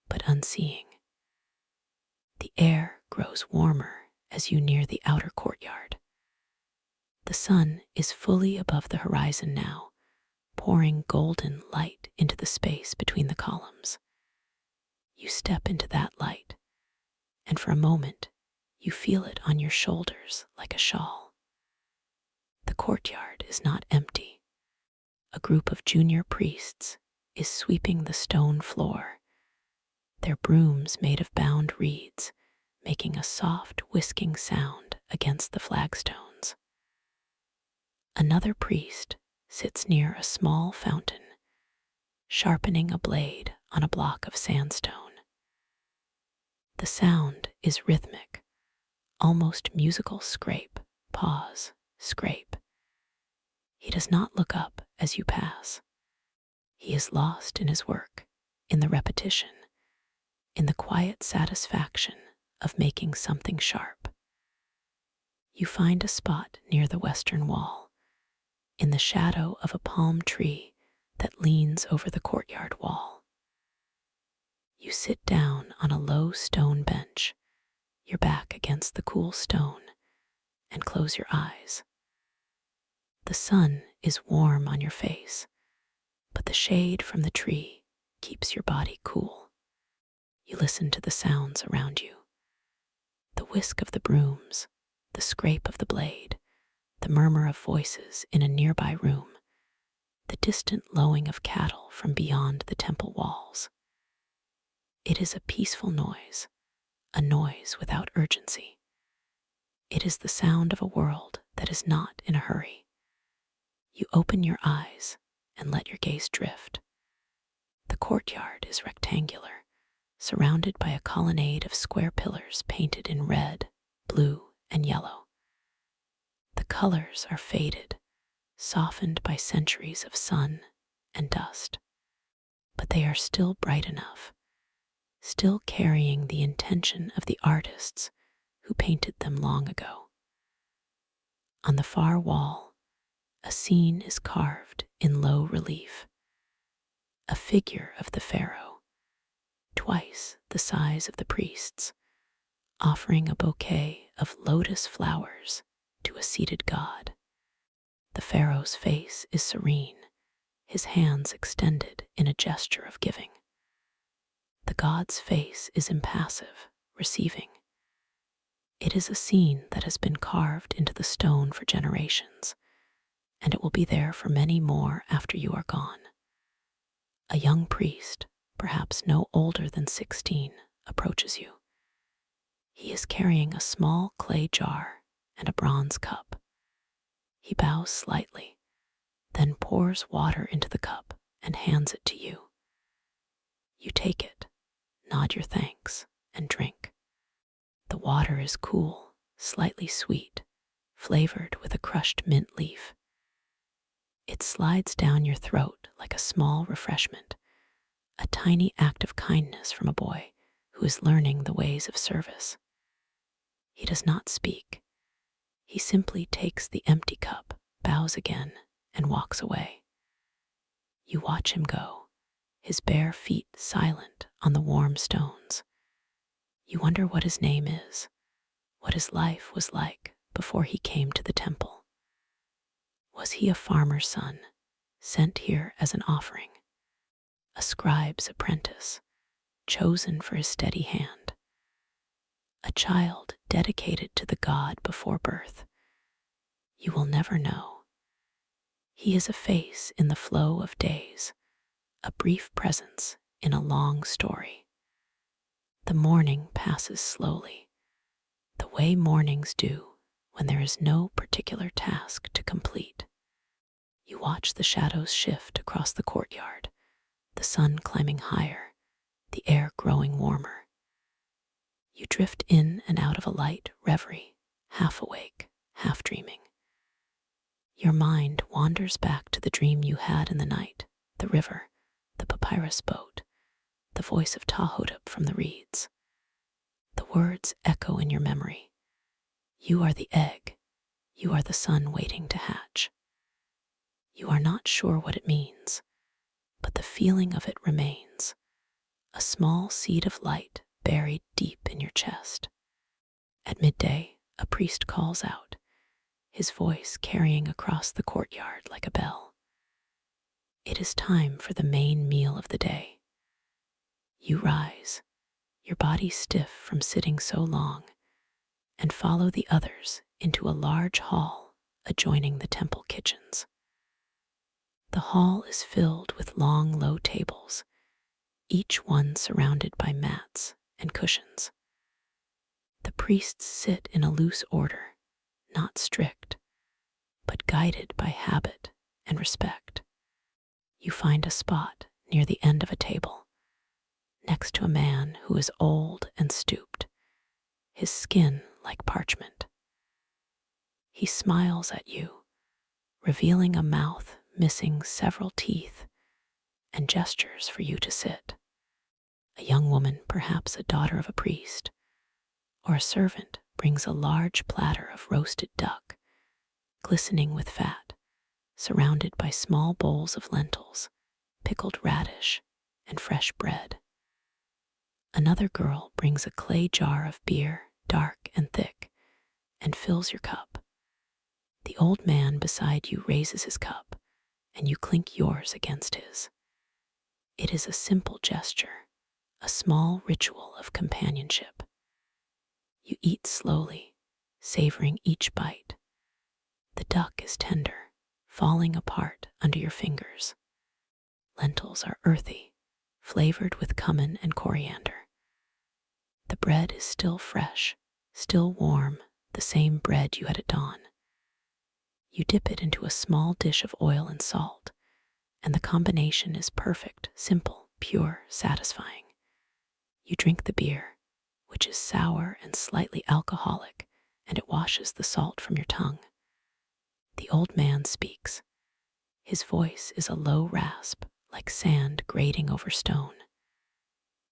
but unseeing. The air grows warmer as you near the outer courtyard. The sun is fully above the horizon now, pouring golden light into the space between the columns. You step into that light, and for a moment, you feel it on your shoulders like a shawl. The courtyard is not empty. A group of junior priests is sweeping the stone floor, their brooms made of bound reeds, making a soft whisking sound against the flagstones. Another priest sits near a small fountain, sharpening a blade on a block of sandstone. The sound is rhythmic, almost musical scrape, pause, scrape. He does not look up as you pass. He is lost in his work, in the repetition, in the quiet satisfaction of making something sharp. You find a spot near the western wall, in the shadow of a palm tree that leans over the courtyard wall. You sit down on a low stone bench, your back against the cool stone, and close your eyes. The sun is warm on your face, but the shade from the tree keeps your body cool. You listen to the sounds around you. The whisk of the brooms, the scrape of the blade, the murmur of voices in a nearby room, the distant lowing of cattle from beyond the temple walls. It is a peaceful noise, a noise without urgency. It is the sound of a world that is not in a hurry. You open your eyes and let your gaze drift. The courtyard is rectangular, surrounded by a colonnade of square pillars painted in red, blue, and yellow. The colors are faded, softened by centuries of sun and dust, but they are still bright enough, still carrying the intention of the artists who painted them long ago. On the far wall, a scene is carved in low relief, a figure of the pharaoh, twice the size of the priests, offering a bouquet of lotus flowers to a seated god. The pharaoh's face is serene, his hands extended in a gesture of giving. The god's face is impassive, receiving. It is a scene that has been carved into the stone for generations, and it will be there for many more after you are gone. A young priest, perhaps no older than 16, approaches you. He is carrying a small clay jar and a bronze cup. He bows slightly, then pours water into the cup and hands it to you. You take it, nod your thanks, and drink. The water is cool, slightly sweet, flavored with a crushed mint leaf. It slides down your throat like a small refreshment, a tiny act of kindness from a boy who is learning the ways of service. He does not speak. He simply takes the empty cup, bows again, and walks away. You watch him go, his bare feet silent on the warm stones. You wonder what his name is, what his life was like before he came to the temple. Was he a farmer's son, sent here as an offering? A scribe's apprentice, chosen for his steady hand? A child dedicated to the god before birth? You will never know. He is a face in the flow of days, a brief presence in a long story. The morning passes slowly, the way mornings do when there is no particular task to complete. You watch the shadows shift across the courtyard, the sun climbing higher, the air growing warmer. You drift in and out of a light reverie, half awake, half dreaming. Your mind wanders back to the dream you had in the night, the river, the papyrus boat, the voice of Tahotep from the reeds. The words echo in your memory. You are the egg. You are the sun waiting to hatch. You are not sure what it means, but the feeling of it remains, a small seed of light buried deep in your chest. At midday, a priest calls out, his voice carrying across the courtyard like a bell. It is time for the main meal of the day. You rise, your body stiff from sitting so long, and follow the others into a large hall adjoining the temple kitchens. The hall is filled with long, low tables, each one surrounded by mats and cushions. The priests sit in a loose order, not strict, but guided by habit and respect. You find a spot near the end of a table, next to a man who is old and stooped, his skin like parchment. He smiles at you, revealing a mouth missing several teeth, and gestures for you to sit. A young woman, perhaps a daughter of a priest, or a servant, brings a large platter of roasted duck, glistening with fat, surrounded by small bowls of lentils, pickled radish, and fresh bread. Another girl brings a clay jar of beer, dark and thick, and fills your cup. The old man beside you raises his cup, and you clink yours against his. It is a simple gesture, a small ritual of companionship. You eat slowly, savoring each bite. The duck is tender, falling apart under your fingers. Lentils are earthy, flavored with cumin and coriander. The bread is still fresh, still warm, the same bread you had at dawn. You dip it into a small dish of oil and salt, and the combination is perfect, simple, pure, satisfying. You drink the beer, which is sour and slightly alcoholic, and it washes the salt from your tongue. The old man speaks. His voice is a low rasp, like sand grating over stone.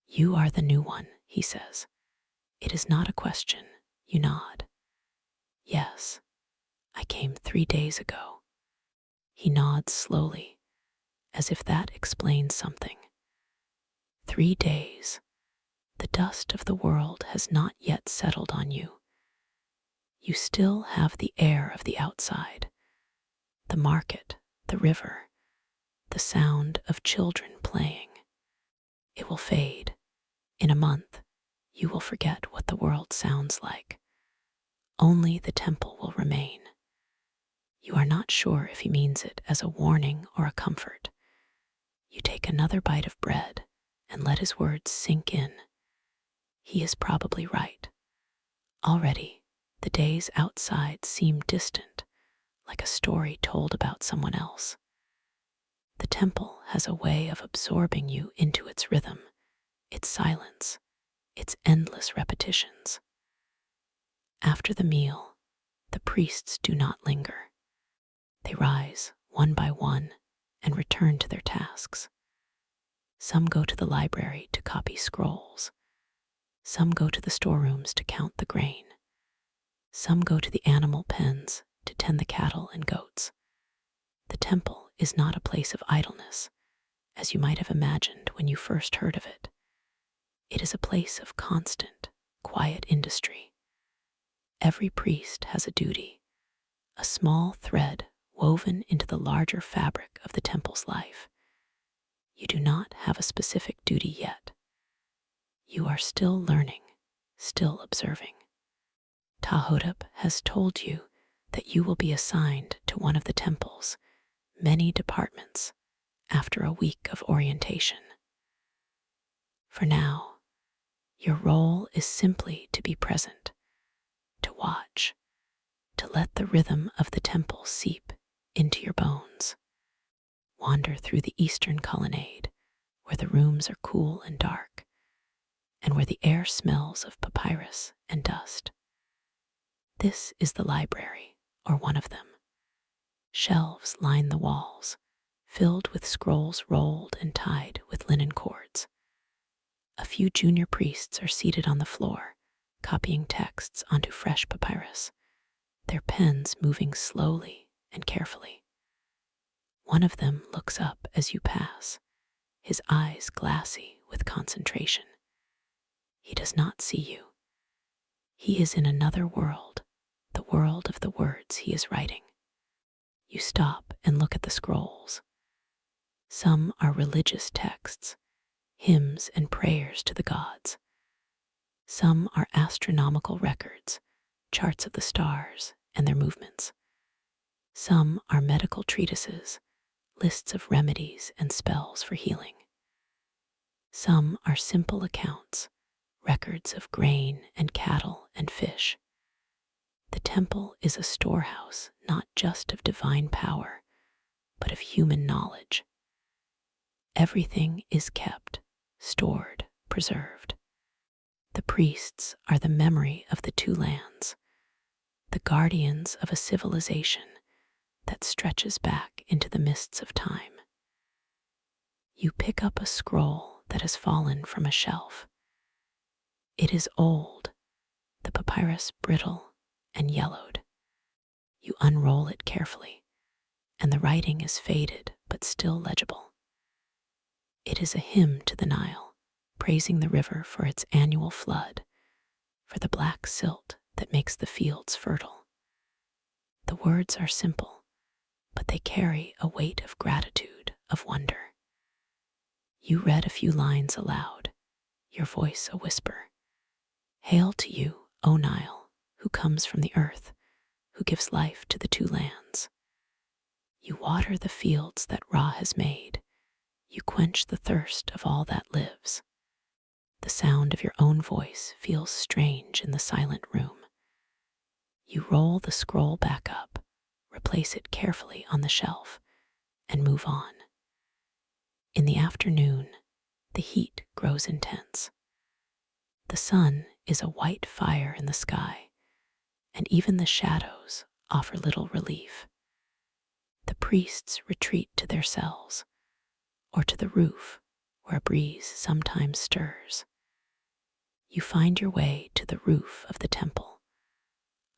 "You are the new one," he says. It is not a question. You nod. "Yes, I came 3 days ago." He nods slowly, as if that explains something. 3 days. The dust of the world has not yet settled on you. You still have the air of the outside, the market, the river, the sound of children playing. It will fade. In a month, you will forget what the world sounds like. Only the temple will remain. You are not sure if he means it as a warning or a comfort. You take another bite of bread and let his words sink in. He is probably right. Already, the days outside seem distant, like a story told about someone else. The temple has a way of absorbing you into its rhythm, its silence, its endless repetitions. After the meal, the priests do not linger. They rise, one by one, and return to their tasks. Some go to the library to copy scrolls. Some go to the storerooms to count the grain. Some go to the animal pens to tend the cattle and goats. The temple is not a place of idleness, as you might have imagined when you first heard of it. It is a place of constant, quiet industry. Every priest has a duty, a small thread woven into the larger fabric of the temple's life. You do not have a specific duty yet. You are still learning, still observing. Tahotep has told you that you will be assigned to one of the temple's many departments after a week of orientation. For now, your role is simply to be present, to watch, to let the rhythm of the temple seep into your bones. Wander through the eastern colonnade, where the rooms are cool and dark, and where the air smells of papyrus and dust. This is the library, or one of them. Shelves line the walls, filled with scrolls rolled and tied with linen cords. A few junior priests are seated on the floor, copying texts onto fresh papyrus, their pens moving slowly and carefully. One of them looks up as you pass, his eyes glassy with concentration. He does not see you. He is in another world, the world of the words he is writing. You stop and look at the scrolls. Some are religious texts, hymns and prayers to the gods. Some are astronomical records, charts of the stars and their movements. Some are medical treatises, lists of remedies and spells for healing. Some are simple accounts, records of grain and cattle and fish. The temple is a storehouse not just of divine power, but of human knowledge. Everything is kept, stored, preserved. The priests are the memory of the two lands, the guardians of a civilization that stretches back into the mists of time. You pick up a scroll that has fallen from a shelf. It is old, the papyrus brittle and yellowed. You unroll it carefully, and the writing is faded but still legible. It is a hymn to the Nile, praising the river for its annual flood, for the black silt that makes the fields fertile. The words are simple, but they carry a weight of gratitude, of wonder. You read a few lines aloud, your voice a whisper. Hail to you, O Nile, who comes from the earth, who gives life to the two lands. You water the fields that Ra has made. You quench the thirst of all that lives. The sound of your own voice feels strange in the silent room. You roll the scroll back up, replace it carefully on the shelf, and move on. In the afternoon, the heat grows intense. The sun is a white fire in the sky, and even the shadows offer little relief. The priests retreat to their cells, or to the roof where a breeze sometimes stirs. You find your way to the roof of the temple,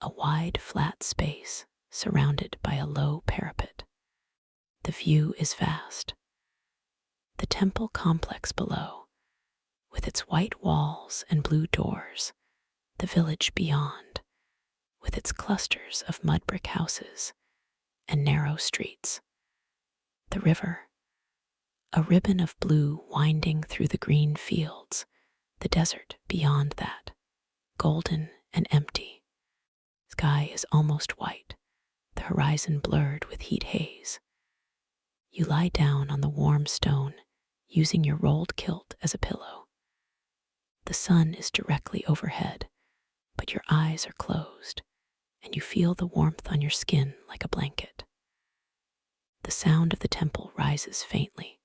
a wide, flat space surrounded by a low parapet. The view is vast. The temple complex below, with its white walls and blue doors, the village beyond, with its clusters of mud brick houses and narrow streets. The river, a ribbon of blue winding through the green fields, the desert beyond that, golden and empty. Sky is almost white, the horizon blurred with heat haze. You lie down on the warm stone, using your rolled kilt as a pillow. The sun is directly overhead, but your eyes are closed, and you feel the warmth on your skin like a blanket. The sound of the temple rises faintly,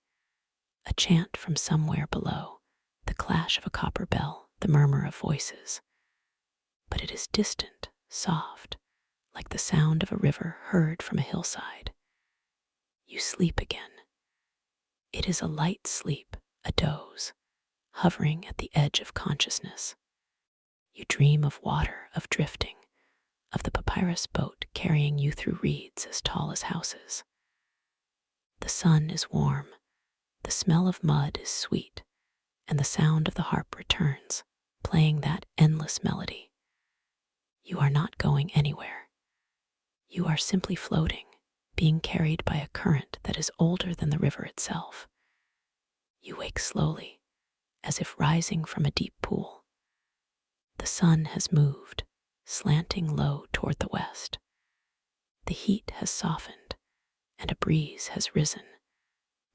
a chant from somewhere below, the clash of a copper bell, the murmur of voices. But it is distant, soft, like the sound of a river heard from a hillside. You sleep again. It is a light sleep, a doze, hovering at the edge of consciousness. You dream of water, of drifting, of the papyrus boat carrying you through reeds as tall as houses. The sun is warm, the smell of mud is sweet, and the sound of the harp returns, playing that endless melody. You are not going anywhere. You are simply floating, being carried by a current that is older than the river itself. You wake slowly, as if rising from a deep pool. The sun has moved, slanting low toward the west. The heat has softened, and a breeze has risen,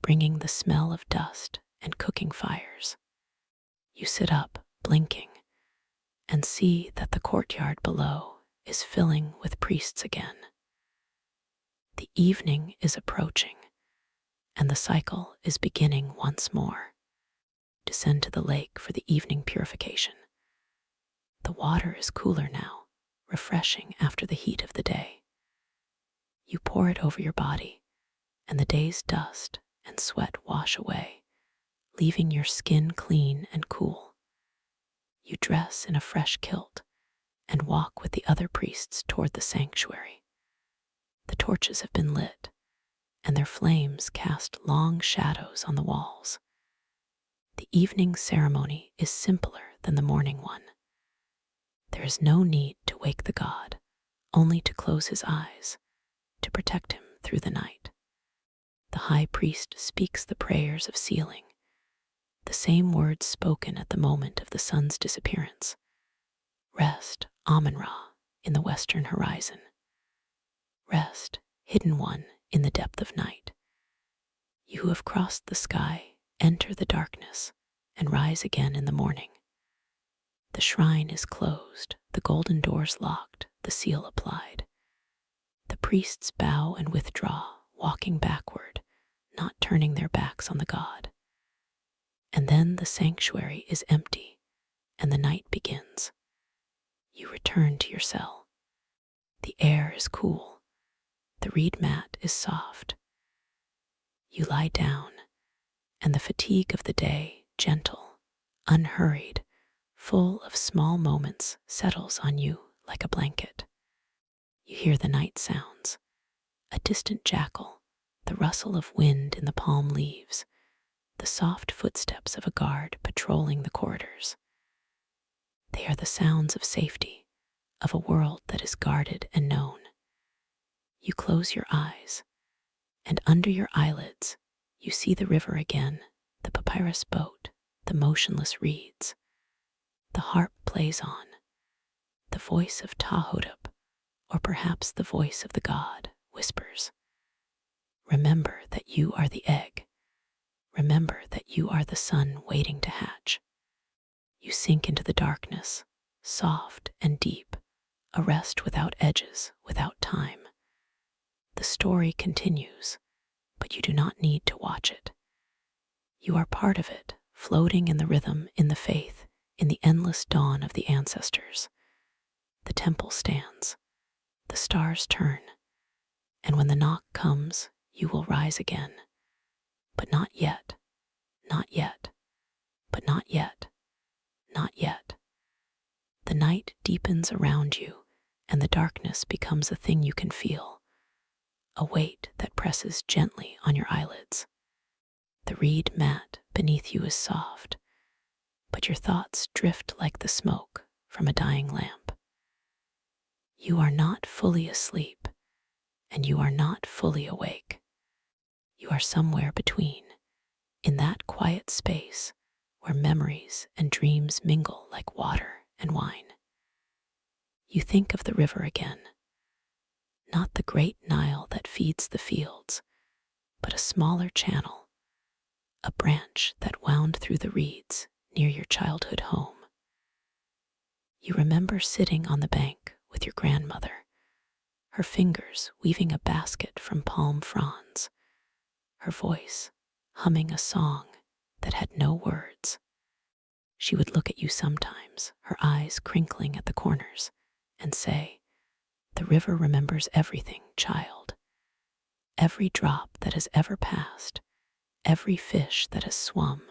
bringing the smell of dust and cooking fires. You sit up, blinking, and see that the courtyard below is filling with priests again. The evening is approaching, and the cycle is beginning once more. Descend to the lake for the evening purification. The water is cooler now, refreshing after the heat of the day. You pour it over your body, and the day's dust and sweat wash away, leaving your skin clean and cool. You dress in a fresh kilt and walk with the other priests toward the sanctuary. The torches have been lit, and their flames cast long shadows on the walls. The evening ceremony is simpler than the morning one. There is no need to wake the god, only to close his eyes, to protect him through the night. The high priest speaks the prayers of sealing, the same words spoken at the moment of the sun's disappearance. Rest, Amun-Ra, in the western horizon. Rest, hidden one, in the depth of night. You who have crossed the sky, enter the darkness, and rise again in the morning. The shrine is closed, the golden doors locked, the seal applied. The priests bow and withdraw, walking backward, not turning their backs on the god. And then the sanctuary is empty and the night begins. You return to your cell. The air is cool. The reed mat is soft. You lie down, and the fatigue of the day, gentle, unhurried, full of small moments, settles on you like a blanket. You hear the night sounds, a distant jackal, the rustle of wind in the palm leaves, the soft footsteps of a guard patrolling the corridors. They are the sounds of safety, of a world that is guarded and known. You close your eyes, and under your eyelids, you see the river again, the papyrus boat, the motionless reeds. The harp plays on. The voice of Tahotep, or perhaps the voice of the god, whispers, "Remember that you are the egg. Remember that you are the sun waiting to hatch." You sink into the darkness, soft and deep, a rest without edges, without time. The story continues, but you do not need to watch it. You are part of it, floating in the rhythm, in the faith, in the endless dawn of the ancestors. The temple stands, the stars turn, and when the knock comes, you will rise again. But not yet, not yet, but not yet, not yet. The night deepens around you, and the darkness becomes a thing you can feel, a weight that presses gently on your eyelids. The reed mat beneath you is soft, but your thoughts drift like the smoke from a dying lamp. You are not fully asleep, and you are not fully awake. You are somewhere between, in that quiet space where memories and dreams mingle like water and wine. You think of the river again, not the great Nile that feeds the fields, but a smaller channel, a branch that wound through the reeds near your childhood home. You remember sitting on the bank with your grandmother, her fingers weaving a basket from palm fronds, her voice humming a song that had no words. She would look at you sometimes, her eyes crinkling at the corners, and say, "The river remembers everything, child. Every drop that has ever passed, every fish that has swum,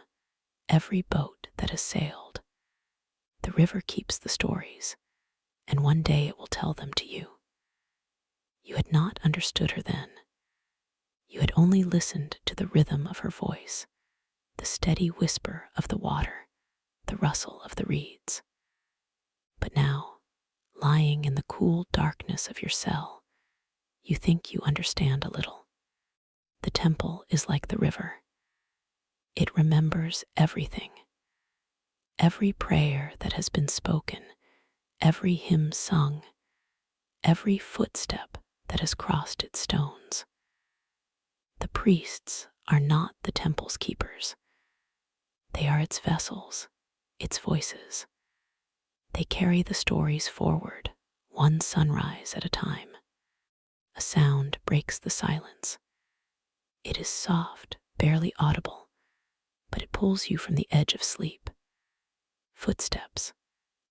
every boat that has sailed. The river keeps the stories, and one day it will tell them to you." You had not understood her then. You had only listened to the rhythm of her voice, the steady whisper of the water, the rustle of the reeds. But now, lying in the cool darkness of your cell, you think you understand a little. The temple is like the river. It remembers everything. Every prayer that has been spoken, every hymn sung, every footstep that has crossed its stones. The priests are not the temple's keepers. They are its vessels, its voices. They carry the stories forward, one sunrise at a time. A sound breaks the silence. It is soft, barely audible, but it pulls you from the edge of sleep. Footsteps,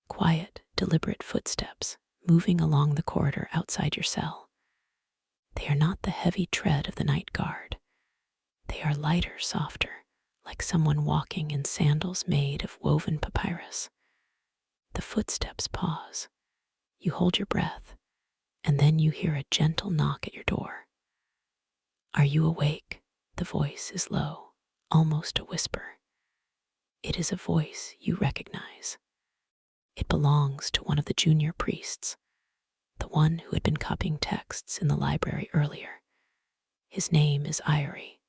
quiet, deliberate footsteps, moving along the corridor outside your cell. They are not the heavy tread of the night guard. They are lighter, softer, like someone walking in sandals made of woven papyrus. The footsteps pause. You hold your breath, and then you hear a gentle knock at your door. "Are you awake?" The voice is low, almost a whisper. It is a voice you recognize. It belongs to one of the junior priests, the one who had been copying texts in the library earlier. His name is Irie.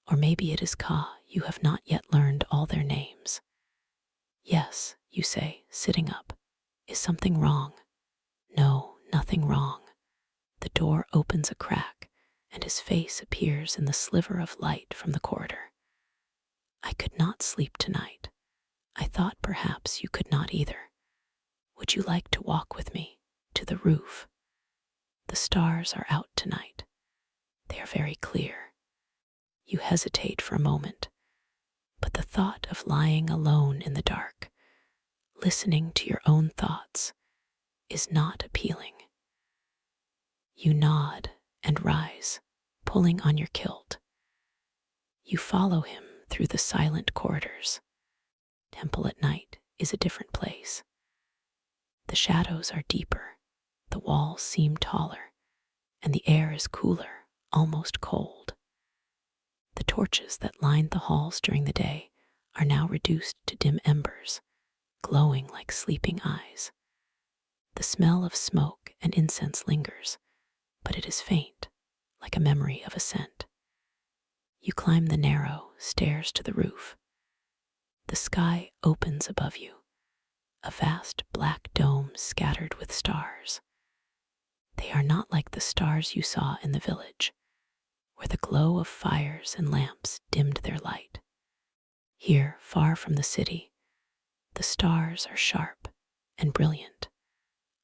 Or maybe it is Ka. You have not yet learned all their names. "Yes," you say, sitting up. "Is something wrong?" "No, nothing wrong." The door opens a crack, and his face appears in the sliver of light from the corridor. "I could not sleep tonight. I thought perhaps you could not either. Would you like to walk with me to the roof? The stars are out tonight. They are very clear." You hesitate for a moment, But the thought of lying alone in the dark, listening to your own thoughts, is not appealing. You nod and rise, pulling on your kilt. You follow him through the silent corridors. Temple at night is a different place. The shadows are deeper, the walls seem taller, and the air is cooler, almost cold. The torches that lined the halls during the day are now reduced to dim embers, glowing like sleeping eyes. The smell of smoke and incense lingers, but it is faint, like a memory of a scent. You climb the narrow stairs to the roof. The sky opens above you, a vast black dome scattered with stars. They are not like the stars you saw in the village, where the glow of fires and lamps dimmed their light. Here, far from the city, the stars are sharp and brilliant,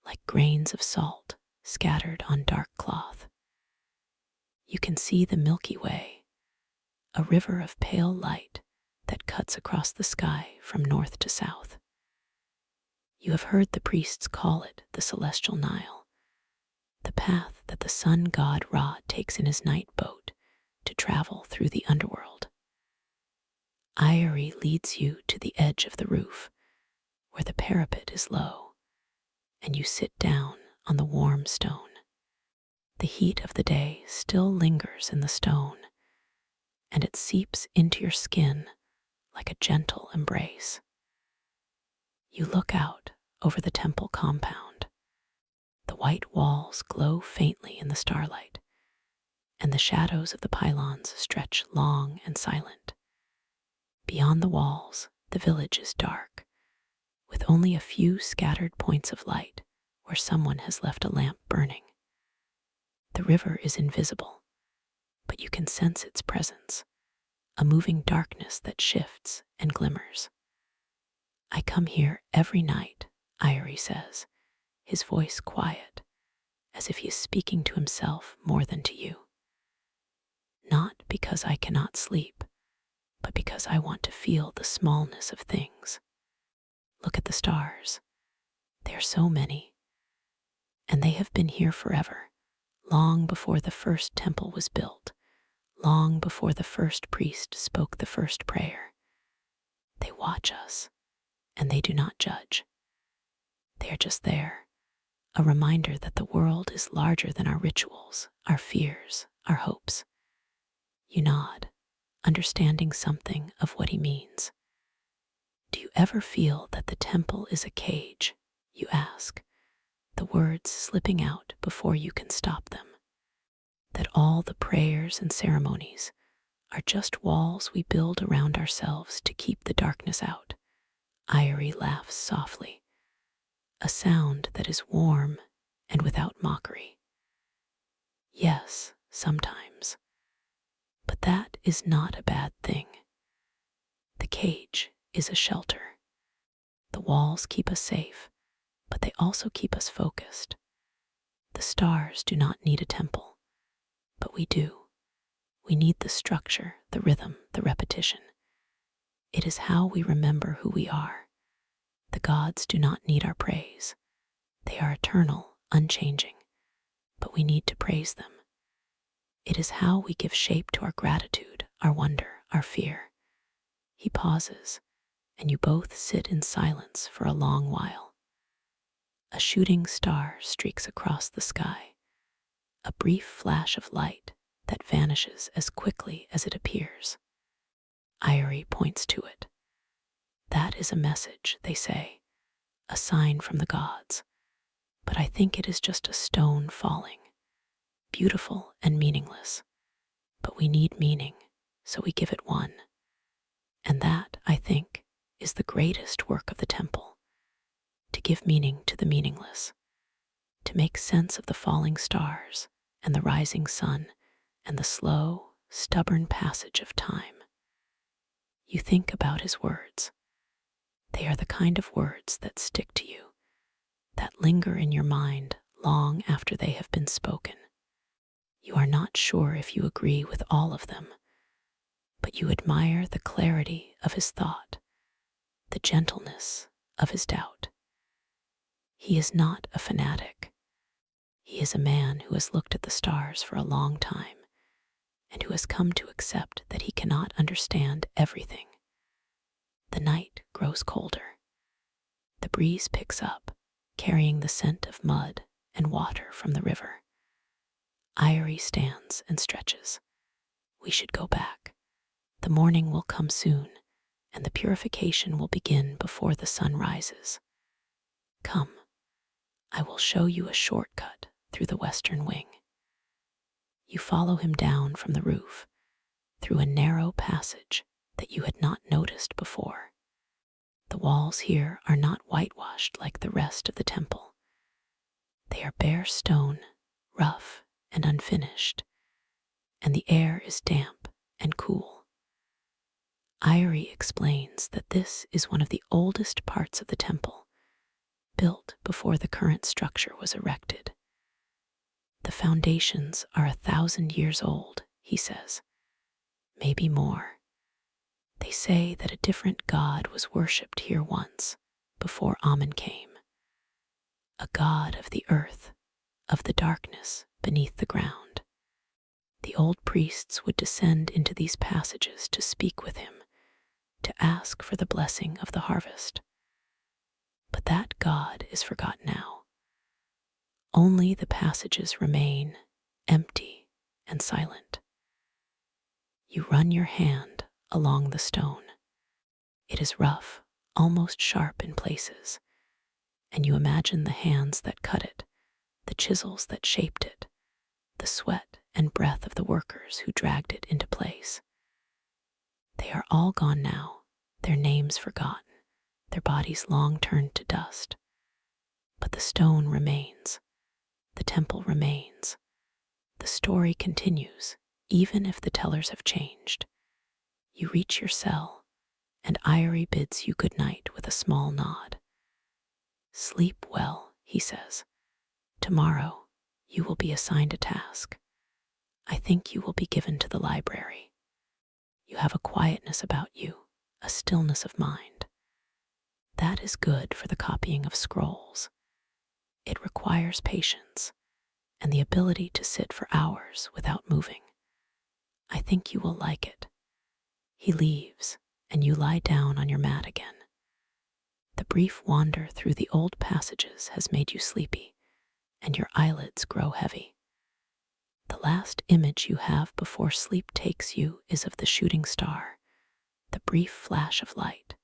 like grains of salt scattered on dark cloth. You can see the Milky Way, a river of pale light that cuts across the sky from north to south. You have heard the priests call it the celestial Nile, the path that the sun god Ra takes in his night boat to travel through the underworld. Irie leads you to the edge of the roof, where the parapet is low, and you sit down on the warm stone. The heat of the day still lingers in the stone, and it seeps into your skin like a gentle embrace. You look out over the temple compound. The white walls glow faintly in the starlight, and the shadows of the pylons stretch long and silent. Beyond the walls, the village is dark, with only a few scattered points of light where someone has left a lamp burning. The river is invisible, but you can sense its presence, a moving darkness that shifts and glimmers. I come here every night, Irie says, his voice quiet, as if he is speaking to himself more than to you. Not because I cannot sleep, but because I want to feel the smallness of things. Look at the stars. They are so many, and they have been here forever, long before the first temple was built, long before the first priest spoke the first prayer. They watch us, and they do not judge. They are just there, a reminder that the world is larger than our rituals, our fears, our hopes. You nod, understanding something of what he means. Do you ever feel that the temple is a cage? You ask, the words slipping out before you can stop them. That all the prayers and ceremonies are just walls we build around ourselves to keep the darkness out. Irie laughs softly, a sound that is warm and without mockery. Yes, sometimes. But that is not a bad thing. The cage is a shelter. The walls keep us safe, but they also keep us focused. The stars do not need a temple, but we do. We need the structure, the rhythm, the repetition. It is how we remember who we are. The gods do not need our praise. They are eternal, unchanging, but we need to praise them. It is how we give shape to our gratitude, our wonder, our fear. He pauses, and you both sit in silence for a long while. A shooting star streaks across the sky, a brief flash of light that vanishes as quickly as it appears. Irie points to it. That is a message, they say, a sign from the gods, but I think it is just a stone falling, beautiful and meaningless. But we need meaning, so we give it one. And that, I think, is the greatest work of the temple, to give meaning to the meaningless, to make sense of the falling stars and the rising sun and the slow, stubborn passage of time. You think about his words. They are the kind of words that stick to you, that linger in your mind long after they have been spoken. You are not sure if you agree with all of them, but you admire the clarity of his thought, the gentleness of his doubt. He is not a fanatic. He is a man who has looked at the stars for a long time and who has come to accept that he cannot understand everything. The night grows colder. The breeze picks up, carrying the scent of mud and water from the river. Irie stands and stretches. We should go back. The morning will come soon, and the purification will begin before the sun rises. Come, I will show you a shortcut through the western wing. You follow him down from the roof, through a narrow passage that you had not noticed before. The walls here are not whitewashed like the rest of the temple. They are bare stone, rough and unfinished, and the air is damp and cool. Irie explains that this is one of the oldest parts of the temple, built before the current structure was erected. The foundations are 1,000 years old, he says, maybe more. They say that a different god was worshipped here once, before Amun came. A god of the earth, of the darkness beneath the ground. The old priests would descend into these passages to speak with him, to ask for the blessing of the harvest. But that god is forgotten now. Only the passages remain, empty and silent. You run your hand along the stone. It is rough, almost sharp in places, and you imagine the hands that cut it, the chisels that shaped it, the sweat and breath of the workers who dragged it into place. They are all gone now, their names forgotten, their bodies long turned to dust. But the stone remains, the temple remains, the story continues, even if the tellers have changed. You reach your cell, and Irie bids you good night with a small nod. Sleep well, he says. Tomorrow, you will be assigned a task. I think you will be given to the library. You have a quietness about you, a stillness of mind. That is good for the copying of scrolls. It requires patience and the ability to sit for hours without moving. I think you will like it. He leaves, and you lie down on your mat again. The brief wander through the old passages has made you sleepy, and your eyelids grow heavy. The last image you have before sleep takes you is of the shooting star, the brief flash of light,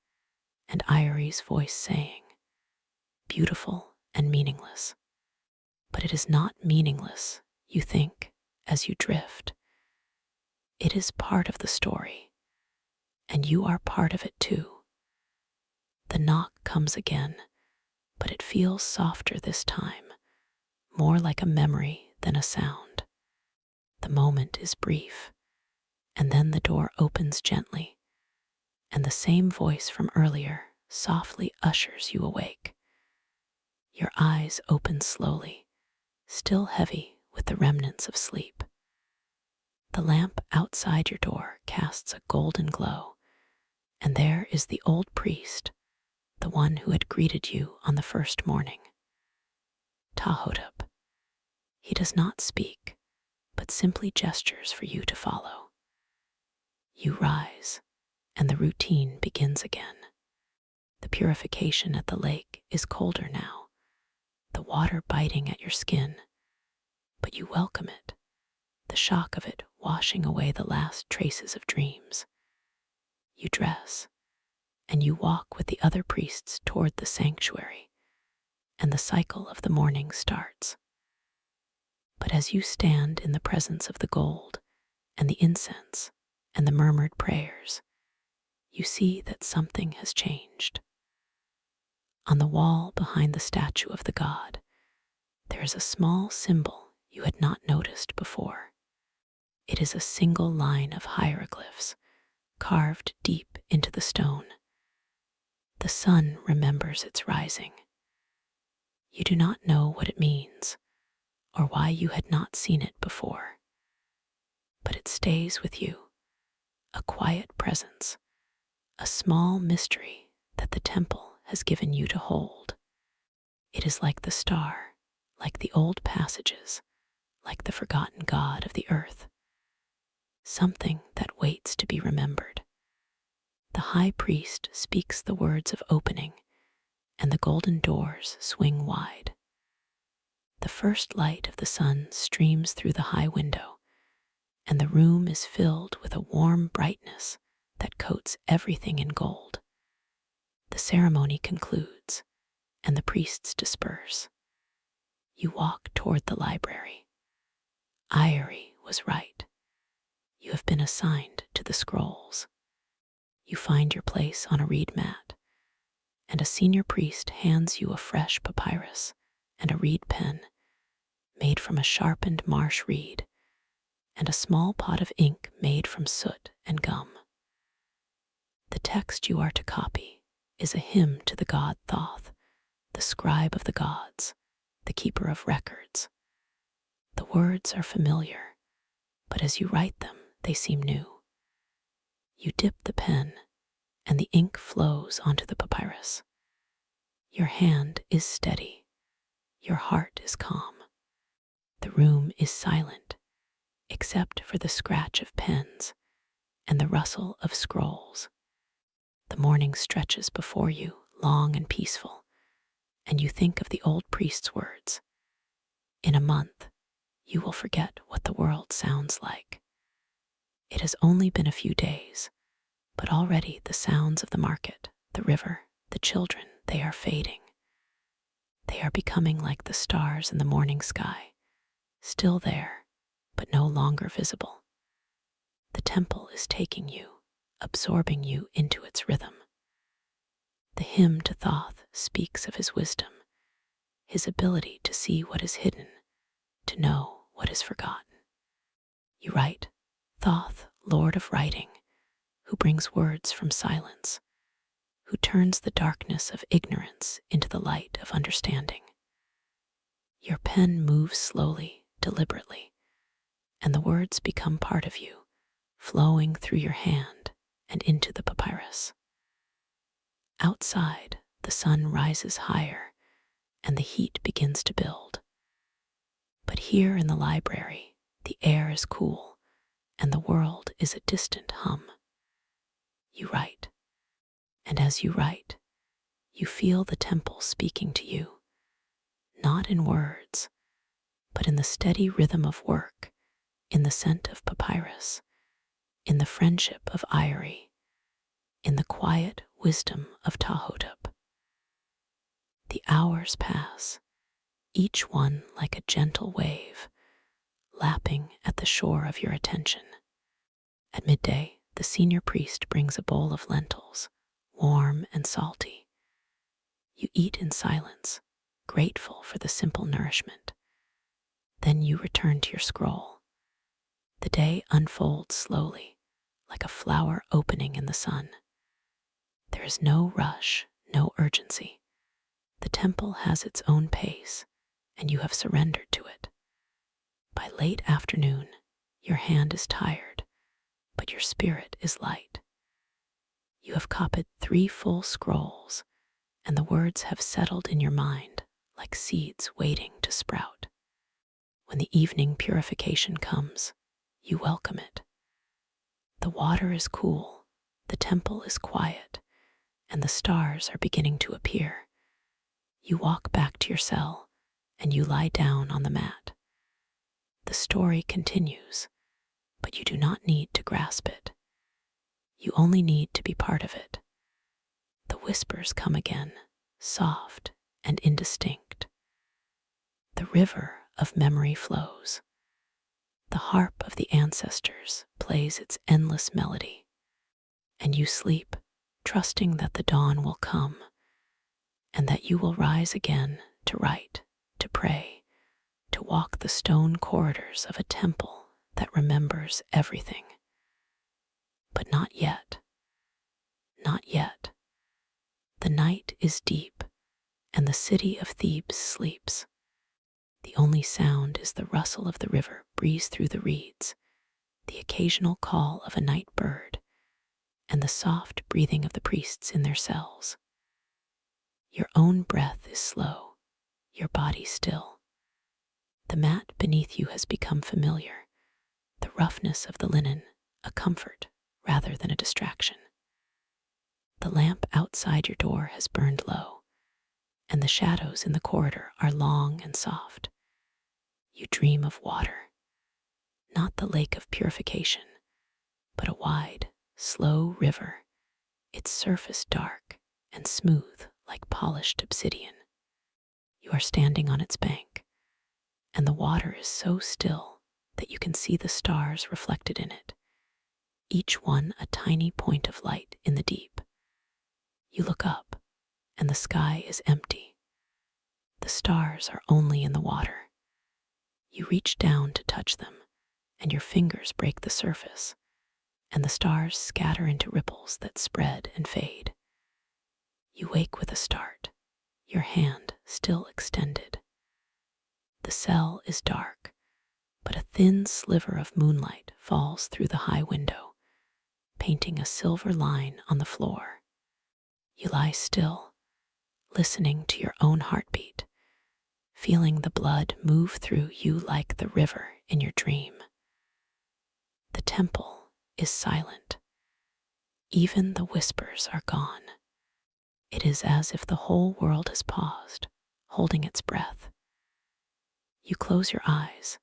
and Irie's voice saying, beautiful and meaningless. But it is not meaningless, you think, as you drift. It is part of the story, and you are part of it too. The knock comes again, but it feels softer this time, more like a memory than a sound. The moment is brief, and then the door opens gently, and the same voice from earlier softly ushers you awake. Your eyes open slowly, still heavy with the remnants of sleep. The lamp outside your door casts a golden glow, and there is the old priest, the one who had greeted you on the first morning. Tahotep. He does not speak, but simply gestures for you to follow. You rise, and the routine begins again. The purification at the lake is colder now, the water biting at your skin, but you welcome it, the shock of it washing away the last traces of dreams. You dress, and you walk with the other priests toward the sanctuary, and the cycle of the morning starts. But as you stand in the presence of the gold and the incense and the murmured prayers, you see that something has changed. On the wall behind the statue of the god, there is a small symbol you had not noticed before. It is a single line of hieroglyphs carved deep into the stone. The sun remembers its rising. You do not know what it means or why you had not seen it before, but it stays with you, a quiet presence, a small mystery that the temple has given you to hold. It is like the star, like the old passages, like the forgotten God of the earth, something that waits to be remembered. The high priest speaks the words of opening, and the golden doors swing wide. The first light of the sun streams through the high window, and the room is filled with a warm brightness that coats everything in gold. The ceremony concludes, and the priests disperse. You walk toward the library. Irie was right. You have been assigned to the scrolls. You find your place on a reed mat, and a senior priest hands you a fresh papyrus and a reed pen made from a sharpened marsh reed, and a small pot of ink made from soot and gum. The text you are to copy is a hymn to the god Thoth, the scribe of the gods, the keeper of records. The words are familiar, but as you write them, they seem new. You dip the pen, and the ink flows onto the papyrus. Your hand is steady. Your heart is calm. The room is silent, except for the scratch of pens and the rustle of scrolls. The morning stretches before you, long and peaceful, and you think of the old priest's words. In a month, you will forget what the world sounds like. It has only been a few days, but already the sounds of the market, the river, the children, they are fading. They are becoming like the stars in the morning sky, still there, but no longer visible. The temple is taking you, absorbing you into its rhythm. The hymn to Thoth speaks of his wisdom, his ability to see what is hidden, to know what is forgotten. You write, Thoth, Lord of writing, who brings words from silence, who turns the darkness of ignorance into the light of understanding. Your pen moves slowly, deliberately, and the words become part of you, flowing through your hand and into the papyrus. Outside, the sun rises higher, and the heat begins to build. But here in the library, the air is cool, and the world is a distant hum. You write, and as you write, you feel the temple speaking to you, not in words, but in the steady rhythm of work, in the scent of papyrus, in the friendship of Irie, in the quiet wisdom of Tahotep. The hours pass, each one like a gentle wave, lapping at the shore of your attention. At midday, the senior priest brings a bowl of lentils, warm and salty. You eat in silence, grateful for the simple nourishment. Then you return to your scroll. The day unfolds slowly, like a flower opening in the sun. There is no rush, no urgency. The temple has its own pace, and you have surrendered to it. By late afternoon, your hand is tired, but your spirit is light. You have copied 3 full scrolls, and the words have settled in your mind like seeds waiting to sprout. When the evening purification comes, you welcome it. The water is cool, the temple is quiet, and the stars are beginning to appear. You walk back to your cell, and you lie down on the mat. The story continues, but you do not need to grasp it. You only need to be part of it. The whispers come again, soft and indistinct. The river of memory flows. The harp of the ancestors plays its endless melody, and you sleep, trusting that the dawn will come, and that you will rise again to write, to pray, to walk the stone corridors of a temple that remembers everything. But not yet. Not yet. The night is deep, and the city of Thebes sleeps. The only sound is the rustle of the river breeze through the reeds, the occasional call of a night bird, and the soft breathing of the priests in their cells. Your own breath is slow, your body still. The mat beneath you has become familiar, the roughness of the linen a comfort rather than a distraction. The lamp outside your door has burned low, and the shadows in the corridor are long and soft. You dream of water, not the lake of purification, but a wide, slow river, its surface dark and smooth like polished obsidian. You are standing on its bank, and the water is so still that you can see the stars reflected in it, each one a tiny point of light in the deep. You look up, and the sky is empty. The stars are only in the water. You reach down to touch them, and your fingers break the surface, and the stars scatter into ripples that spread and fade. You wake with a start, your hand still extended. The cell is dark, but a thin sliver of moonlight falls through the high window, painting a silver line on the floor. You lie still, listening to your own heartbeat, feeling the blood move through you like the river in your dream. The temple is silent. Even the whispers are gone. It is as if the whole world has paused, holding its breath. You close your eyes,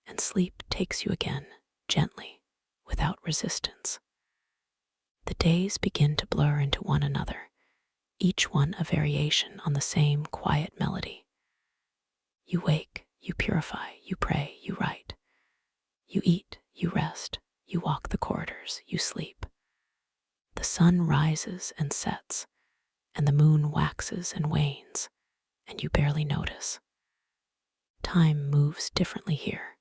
and sleep takes you again, gently, without resistance. The days begin to blur into one another, each one a variation on the same quiet melody. You wake, you purify, you pray, you write. You eat, you rest, you walk the corridors, you sleep. The sun rises and sets, and the moon waxes and wanes, and you barely notice. Time moves differently here.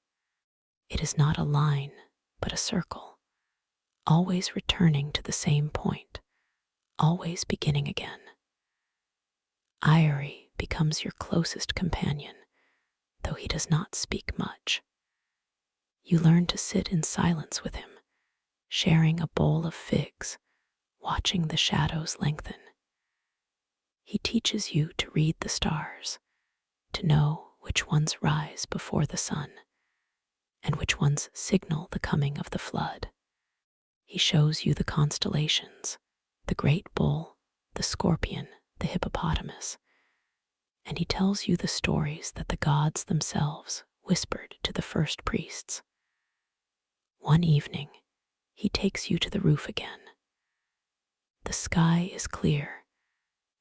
It is not a line, but a circle, always returning to the same point, always beginning again. Iori becomes your closest companion, though he does not speak much. You learn to sit in silence with him, sharing a bowl of figs, watching the shadows lengthen. He teaches you to read the stars, to know which ones rise before the sun, and which ones signal the coming of the flood. He shows you the constellations, the great bull, the scorpion, the hippopotamus, and he tells you the stories that the gods themselves whispered to the first priests. One evening, he takes you to the roof again. The sky is clear,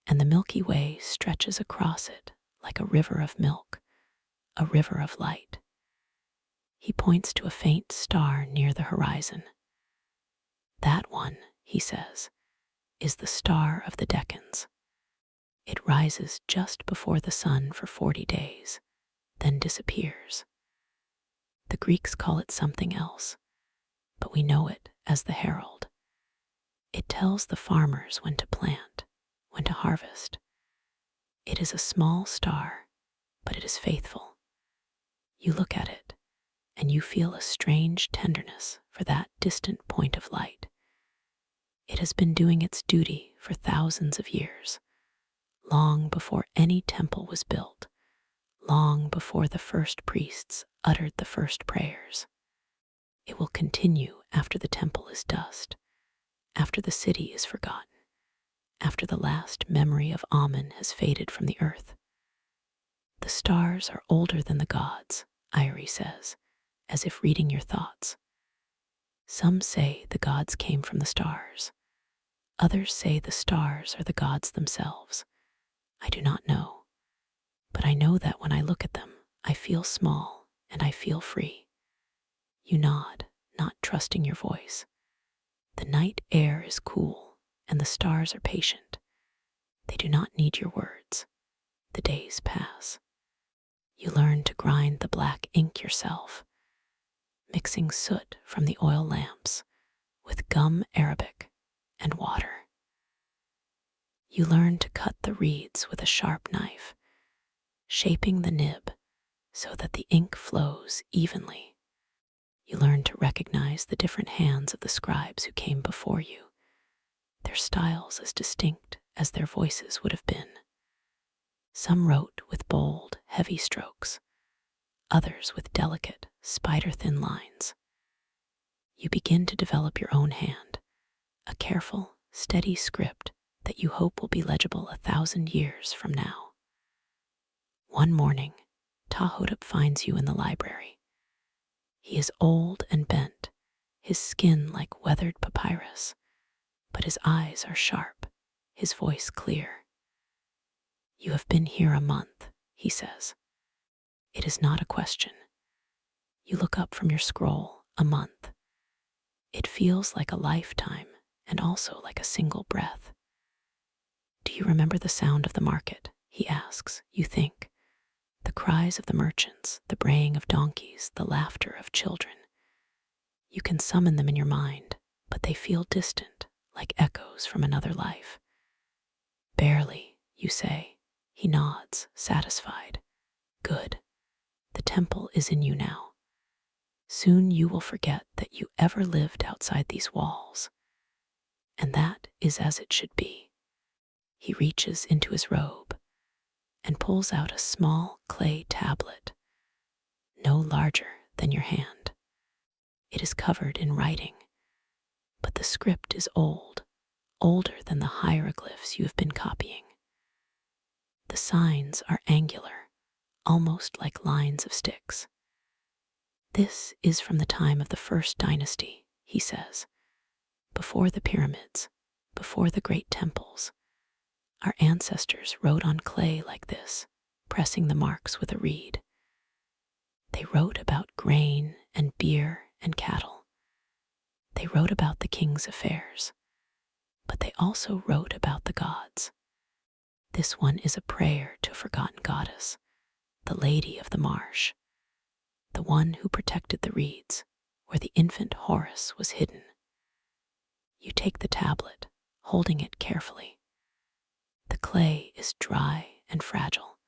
and the Milky Way stretches across it like a river of milk, a river of light. He points to a faint star near the horizon. That one, he says, is the star of the Decans. It rises just before the sun for 40 days, then disappears. The Greeks call it something else, but we know it as the herald. It tells the farmers when to plant, when to harvest. It is a small star, but it is faithful. You look at it, and you feel a strange tenderness for that distant point of light. It has been doing its duty for thousands of years, long before any temple was built, long before the first priests uttered the first prayers. It will continue after the temple is dust, after the city is forgotten, after the last memory of Amun has faded from the earth. The stars are older than the gods, Iori says, as if reading your thoughts. Some say the gods came from the stars. Others say the stars are the gods themselves. I do not know, but I know that when I look at them, I feel small and I feel free. You nod, not trusting your voice. The night air is cool and the stars are patient. They do not need your words. The days pass. You learn to grind the black ink yourself, mixing soot from the oil lamps with gum arabic and water. You learn to cut the reeds with a sharp knife, shaping the nib so that the ink flows evenly. You learn to recognize the different hands of the scribes who came before you, their styles as distinct as their voices would have been. Some wrote with bold, heavy strokes, others with delicate, spider-thin lines. You begin to develop your own hand, a careful, steady script that you hope will be legible 1,000 years from now. One morning, Tahotep finds you in the library. He is old and bent, his skin like weathered papyrus, but his eyes are sharp, his voice clear. "You have been here a month," he says. It is not a question. You look up from your scroll. A month. It feels like a lifetime and also like a single breath. "Do you remember the sound of the market?" he asks. "You think. The cries of the merchants, the braying of donkeys, the laughter of children. You can summon them in your mind, but they feel distant, like echoes from another life." "Barely," you say. He nods, satisfied. "Good. The temple is in you now. Soon you will forget that you ever lived outside these walls. And that is as it should be." He reaches into his robe and pulls out a small clay tablet, no larger than your hand. It is covered in writing, but the script is old, older than the hieroglyphs you have been copying. The signs are angular, almost like lines of sticks. "This is from the time of the first dynasty," he says. "Before the pyramids, before the great temples, our ancestors wrote on clay like this, pressing the marks with a reed. They wrote about grain and beer and cattle. They wrote about the king's affairs, but they also wrote about the gods. This one is a prayer to a forgotten goddess, the Lady of the Marsh, the one who protected the reeds where the infant Horus was hidden." You take the tablet, holding it carefully. The clay is dry and fragile,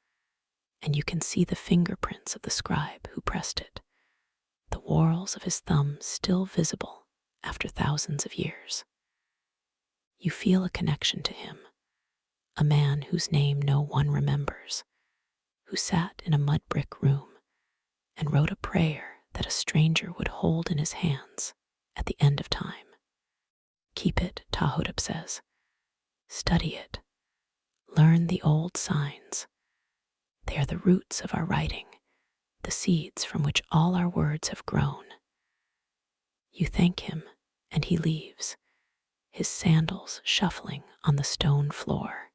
and you can see the fingerprints of the scribe who pressed it, the whorls of his thumb still visible after thousands of years. You feel a connection to him, a man whose name no one remembers, who sat in a mud brick room and wrote a prayer that a stranger would hold in his hands at the end of time. "Keep it," Tahotep says. "Study it. Learn the old signs. They are the roots of our writing, the seeds from which all our words have grown." You thank him, and he leaves, his sandals shuffling on the stone floor.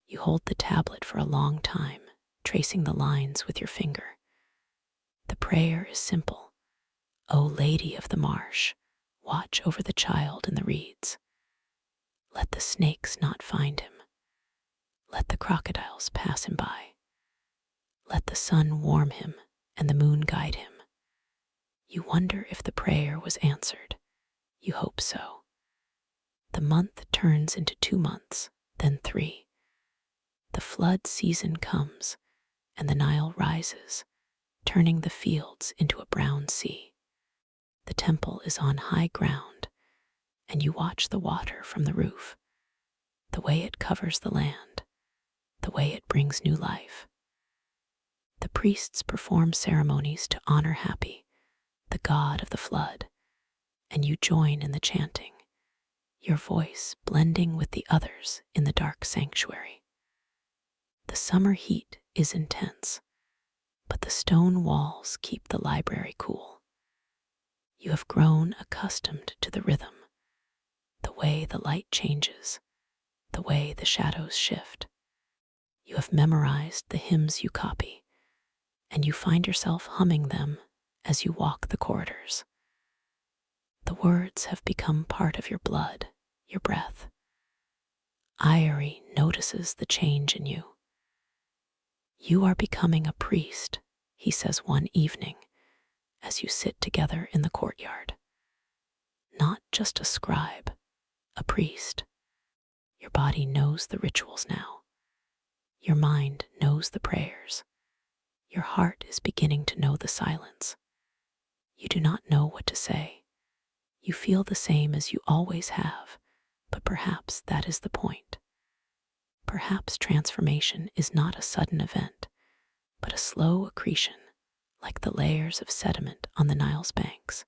You hold the tablet for a long time, tracing the lines with your finger. The prayer is simple. "O Lady of the Marsh, watch over the child in the reeds. Let the snakes not find him. Let the crocodiles pass him by. Let the sun warm him and the moon guide him." You wonder if the prayer was answered. You hope so. The month turns into 2 months, then 3. The flood season comes, and the Nile rises, turning the fields into a brown sea. The temple is on high ground, and you watch the water from the roof, the way it covers the land, the way it brings new life. The priests perform ceremonies to honor Hapi, the god of the flood, and you join in the chanting, your voice blending with the others in the dark sanctuary. The summer heat is intense, but the stone walls keep the library cool. You have grown accustomed to the rhythm, the way the light changes, the way the shadows shift. You have memorized the hymns you copy, and you find yourself humming them as you walk the corridors. The words have become part of your blood, your breath. Irie notices the change in you. "You are becoming a priest," he says one evening as you sit together in the courtyard. "Not just a scribe, a priest. Your body knows the rituals now. Your mind knows the prayers. Your heart is beginning to know the silence. You do not know what to say. You feel the same as you always have, but perhaps that is the point. Perhaps transformation is not a sudden event, but a slow accretion, like the layers of sediment on the Nile's banks,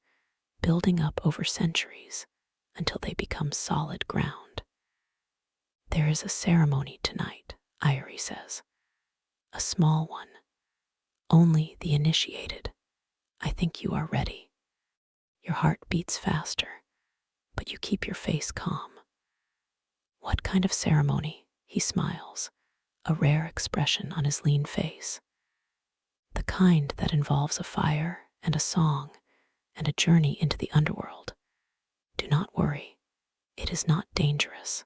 building up over centuries until they become solid ground. There is a ceremony tonight, Irie says. A small one. Only the initiated. I think you are ready. Your heart beats faster, but you keep your face calm. What kind of ceremony? He smiles, a rare expression on his lean face. The kind that involves a fire and a song and a journey into the underworld. Do not worry. It is not dangerous.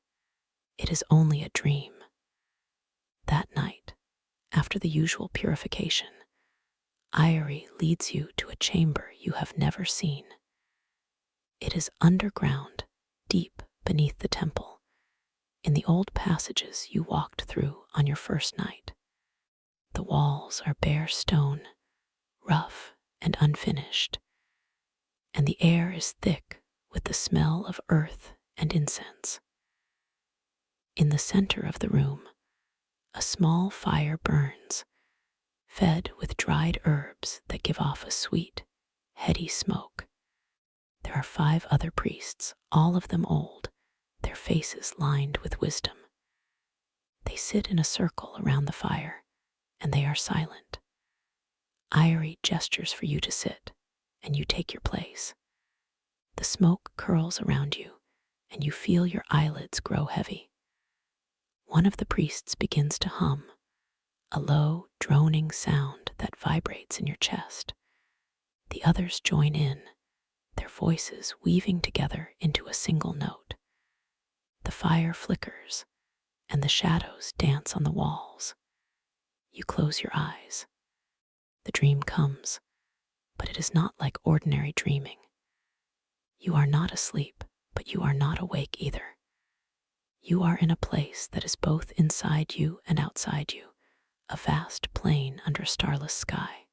It is only a dream. That night, after the usual purification, Irie leads you to a chamber you have never seen. It is underground, deep beneath the temple, in the old passages you walked through on your first night. The walls are bare stone, rough and unfinished, and the air is thick with the smell of earth and incense. In the center of the room, a small fire burns, fed with dried herbs that give off a sweet, heady smoke. There are 5 other priests, all of them old, their faces lined with wisdom. They sit in a circle around the fire, and they are silent. Irie gestures for you to sit, and you take your place. The smoke curls around you, and you feel your eyelids grow heavy. One of the priests begins to hum, a low, droning sound that vibrates in your chest. The others join in, their voices weaving together into a single note. The fire flickers, and the shadows dance on the walls. You close your eyes. The dream comes, but it is not like ordinary dreaming. You are not asleep, but you are not awake either. You are in a place that is both inside you and outside you, a vast plain under a starless sky.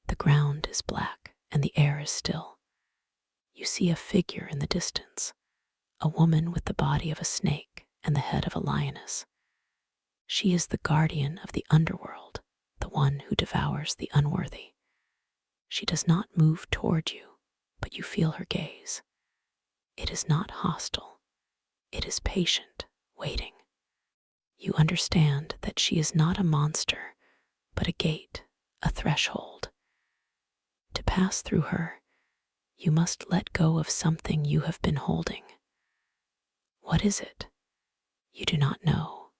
The ground is black and the air is still. You see a figure in the distance, a woman with the body of a snake and the head of a lioness. She is the guardian of the underworld, the one who devours the unworthy. She does not move toward you, but you feel her gaze. It is not hostile. It is patient, waiting. You understand that she is not a monster, but a gate, a threshold. To pass through her, you must let go of something you have been holding. What is it? You do not know.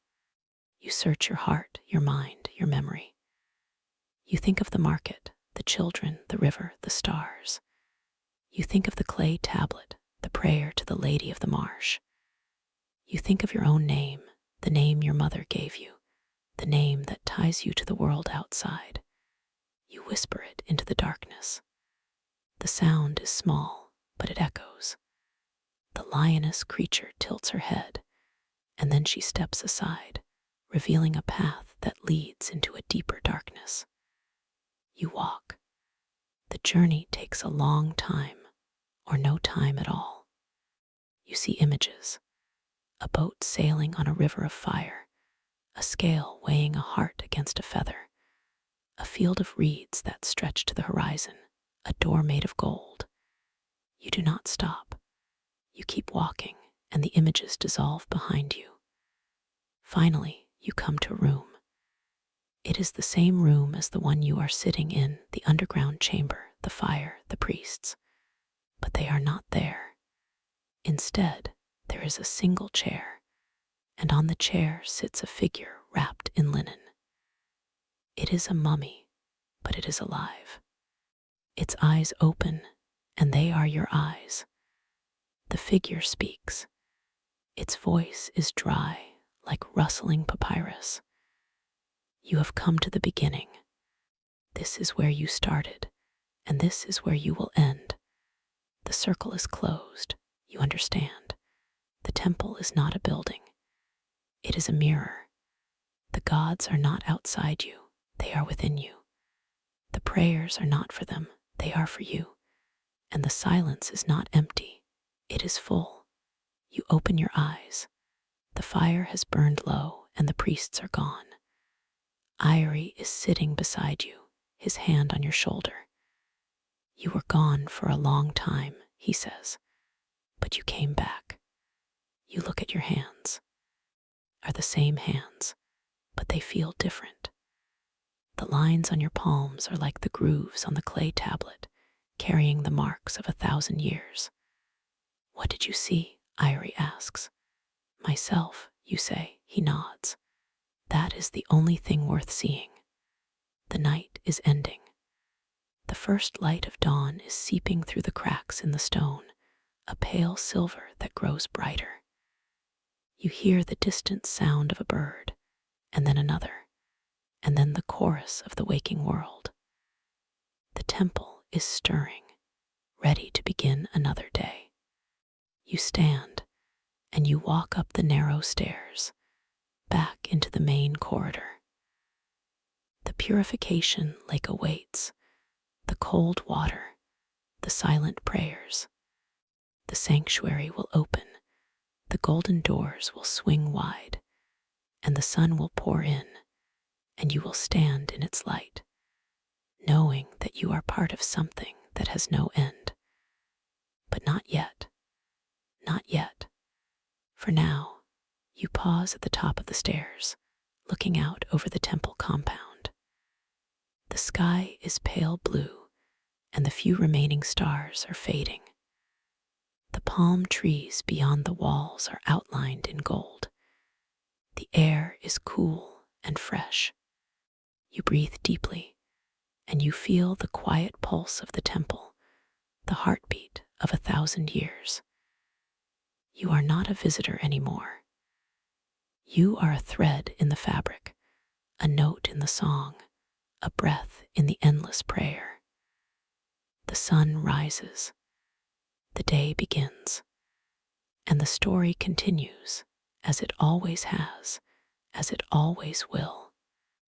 You search your heart, your mind, your memory. You think of the market, the children, the river, the stars. You think of the clay tablet, the prayer to the lady of the marsh. You think of your own name, the name your mother gave you, the name that ties you to the world outside. You whisper it into the darkness. The sound is small, but it echoes. The lioness creature tilts her head, and then she steps aside, revealing a path that leads into a deeper darkness. You walk. The journey takes a long time, or no time at all. You see images, a boat sailing on a river of fire, a scale weighing a heart against a feather, a field of reeds that stretch to the horizon, a door made of gold. You do not stop. You keep walking, and the images dissolve behind you. Finally, you come to a room. It is the same room as the one you are sitting in, the underground chamber, the fire, the priests. But they are not there. Instead, there is a single chair, and on the chair sits a figure wrapped in linen. It is a mummy, but it is alive. Its eyes open, and they are your eyes. The figure speaks. Its voice is dry, like rustling papyrus. You have come to the beginning. This is where you started, and this is where you will end. The circle is closed, you understand. The temple is not a building. It is a mirror. The gods are not outside you, they are within you. The prayers are not for them, they are for you. And the silence is not empty, it is full. You open your eyes. The fire has burned low and the priests are gone. Irie is sitting beside you, his hand on your shoulder. You were gone for a long time, he says, but you came back. You look at your hands. Are the same hands, but they feel different. The lines on your palms are like the grooves on the clay tablet, carrying the marks of 1,000 years. What did you see? Irie asks. Myself, you say. He nods. That is the only thing worth seeing. The night is ending. The first light of dawn is seeping through the cracks in the stone, a pale silver that grows brighter. You hear the distant sound of a bird, and then another, and then the chorus of the waking world. The temple is stirring, ready to begin another day. You stand, and you walk up the narrow stairs, back into the main corridor. The purification lake awaits, the cold water, the silent prayers. The sanctuary will open, the golden doors will swing wide, and the sun will pour in, and you will stand in its light, knowing that you are part of something that has no end. But not yet, not yet. For now, you pause at the top of the stairs, looking out over the temple compound. The sky is pale blue, and the few remaining stars are fading. The palm trees beyond the walls are outlined in gold. The air is cool and fresh. You breathe deeply, and you feel the quiet pulse of the temple, the heartbeat of 1,000 years. You are not a visitor anymore. You are a thread in the fabric, a note in the song, a breath in the endless prayer. The sun rises, the day begins, and the story continues as it always has, as it always will.